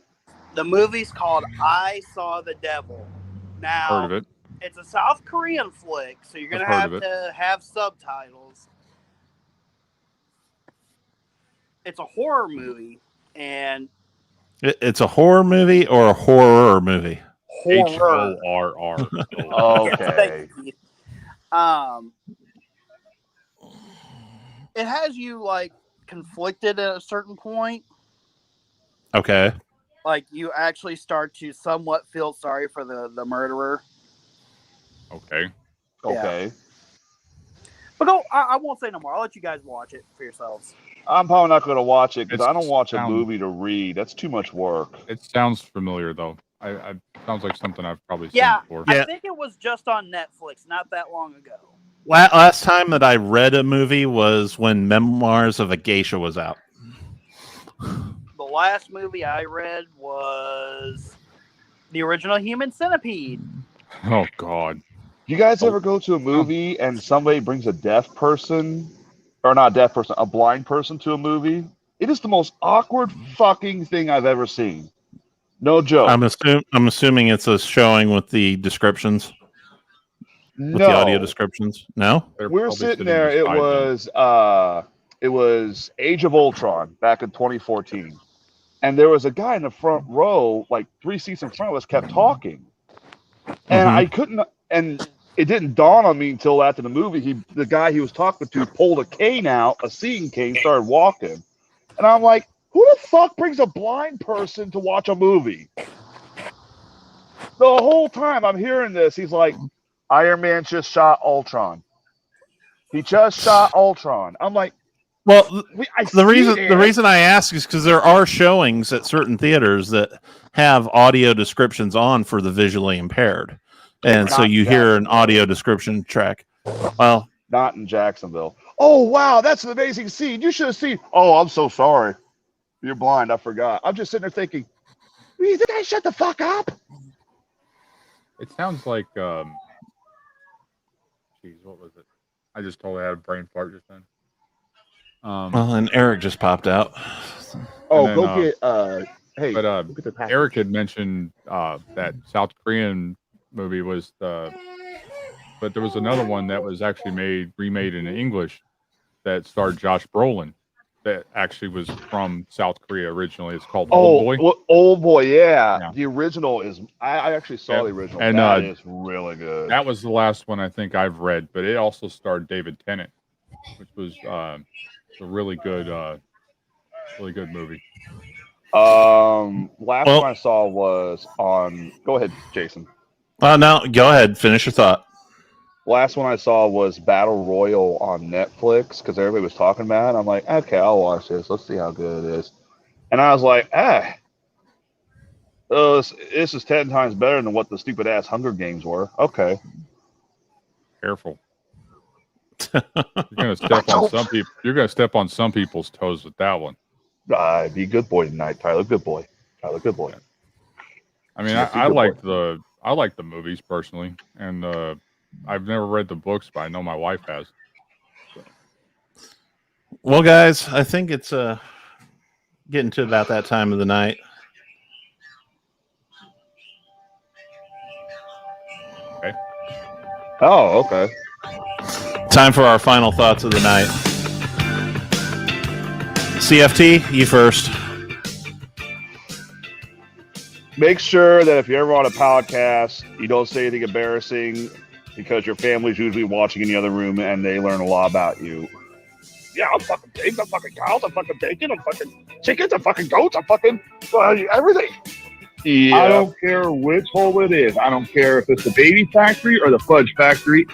The movie's called I Saw the Devil. Now, Heard of it. it's a South Korean flick, so you're going to I've have heard of to have subtitles. It's a horror movie, and It's a horror movie or a horror movie? horror. HORR. Okay. It has you like conflicted at a certain point. Okay. Like you actually start to somewhat feel sorry for the murderer. Okay. Okay. But go, I won't say no more. I'll let you guys watch it for yourselves. I'm probably not going to watch it because It's I don't watch a sound- movie to read. That's too much work. It sounds familiar though. I sounds like something I've probably seen Yeah, before. I think it was just on Netflix not that long ago. Last time that I read a movie was when Memoirs of a Geisha was out. The last movie I read was the original Human Centipede. Oh God. You guys ever go to a movie and somebody brings a deaf person, or not a deaf person, a blind person to a movie? It is the most awkward fucking thing I've ever seen. No joke. I'm assuming it's a showing with the descriptions, with the audio descriptions. No, We're sitting there. It was Age of Ultron back in 2014, and there was a guy in the front row, like 3 seats in front of us, kept talking, and I couldn't. And it didn't dawn on me until after the movie. The guy he was talking to pulled a cane out, a seeing cane, started walking, and I'm like, who the fuck brings a blind person to watch a movie? The whole time I'm hearing this, he's like, Iron Man just shot Ultron. He just shot Ultron. I'm like, well, the reason I ask is because there are showings at certain theaters that have audio descriptions on for the visually impaired, and so you hear an audio description track. Well, not in Jacksonville. Oh wow, that's an amazing scene. You should have seen. Oh, I'm so sorry. You're blind. I forgot. I'm just sitting there thinking, will you guys shut the fuck up? It sounds like geez, what was it? I just totally had a brain fart just then. well, and Eric just popped out. Oh, then, go get hey, but go get the package. Eric had mentioned that South Korean movie was but there was another one that was actually remade in English that starred Josh Brolin that actually was from South Korea originally. It's called Old Boy. Well, Old Boy, yeah. The original is. I actually saw the original. And that is really good. That was the last one I think I've read, but it also starred David Tennant, which was a really good movie. Last one I saw was on. Go ahead, Jason. No, go ahead. Finish your thought. Last one I saw was Battle Royale on Netflix because everybody was talking about it. I'm like, okay, I'll watch this. Let's see how good it is. And I was like, this is 10 times better than what the stupid ass Hunger Games were. Okay. Careful. You're gonna step on some people. You're gonna step on some people's toes with that one. Be a good boy tonight, Tyler. Good boy. Tyler, good boy. I mean, I like the movies personally, and I've never read the books, but I know my wife has. So. Well, guys, I think it's getting to about that time of the night. Okay. Oh, okay. Time for our final thoughts of the night. CFT, you first. Make sure that if you're ever on a podcast, you don't say anything embarrassing because your family's usually watching in the other room and they learn a lot about you. Yeah, I'm fucking pigs, I'm fucking cows, I'm fucking bacon, I'm fucking chickens, I'm fucking goats, I'm fucking everything. Yeah. I don't care which hole it is. I don't care if it's the baby factory or the fudge factory.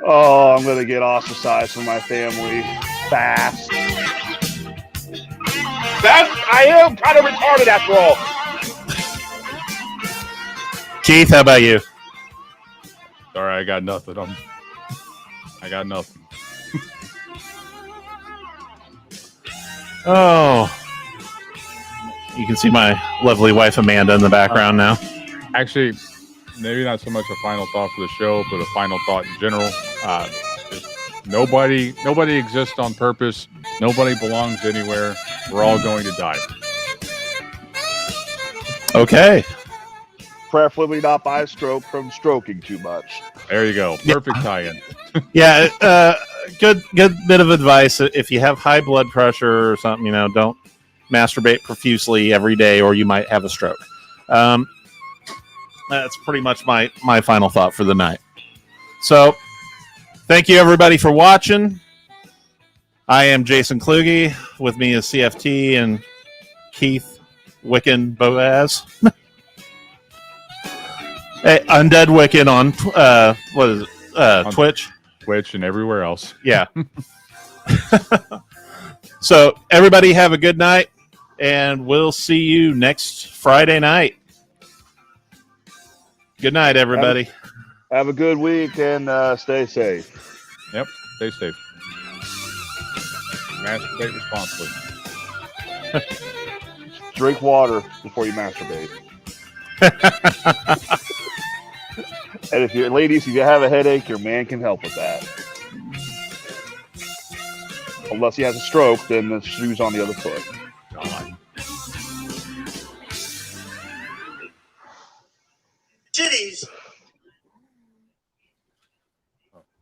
Oh, I'm gonna get ostracized from my family fast. I am kind of retarded after all. Keith, how about you? Sorry, I got nothing. I got nothing. Oh, you can see my lovely wife Amanda in the background now. Actually, maybe not so much a final thought for the show, but a final thought in general. Nobody exists on purpose. Nobody belongs anywhere. We're all going to die. Okay. Preferably not by a stroke from stroking too much. There you go. Perfect tie-in. Yeah, good bit of advice. If you have high blood pressure or something, don't masturbate profusely every day, or you might have a stroke. That's pretty much my final thought for the night. So, thank you everybody for watching. I am Jason Kluge. With me is CFT and Keith Wiccan Boaz. Hey, Undead Wiccan on what is it? Twitch. Twitch and everywhere else. Yeah. So everybody have a good night, and we'll see you next Friday night. Good night, everybody. Have a good week and stay safe. Yep, stay safe. Masturbate responsibly. Drink water before you masturbate. And if you have a headache, your man can help with that. Unless he has a stroke, then the shoe's on the other foot. God. Titties.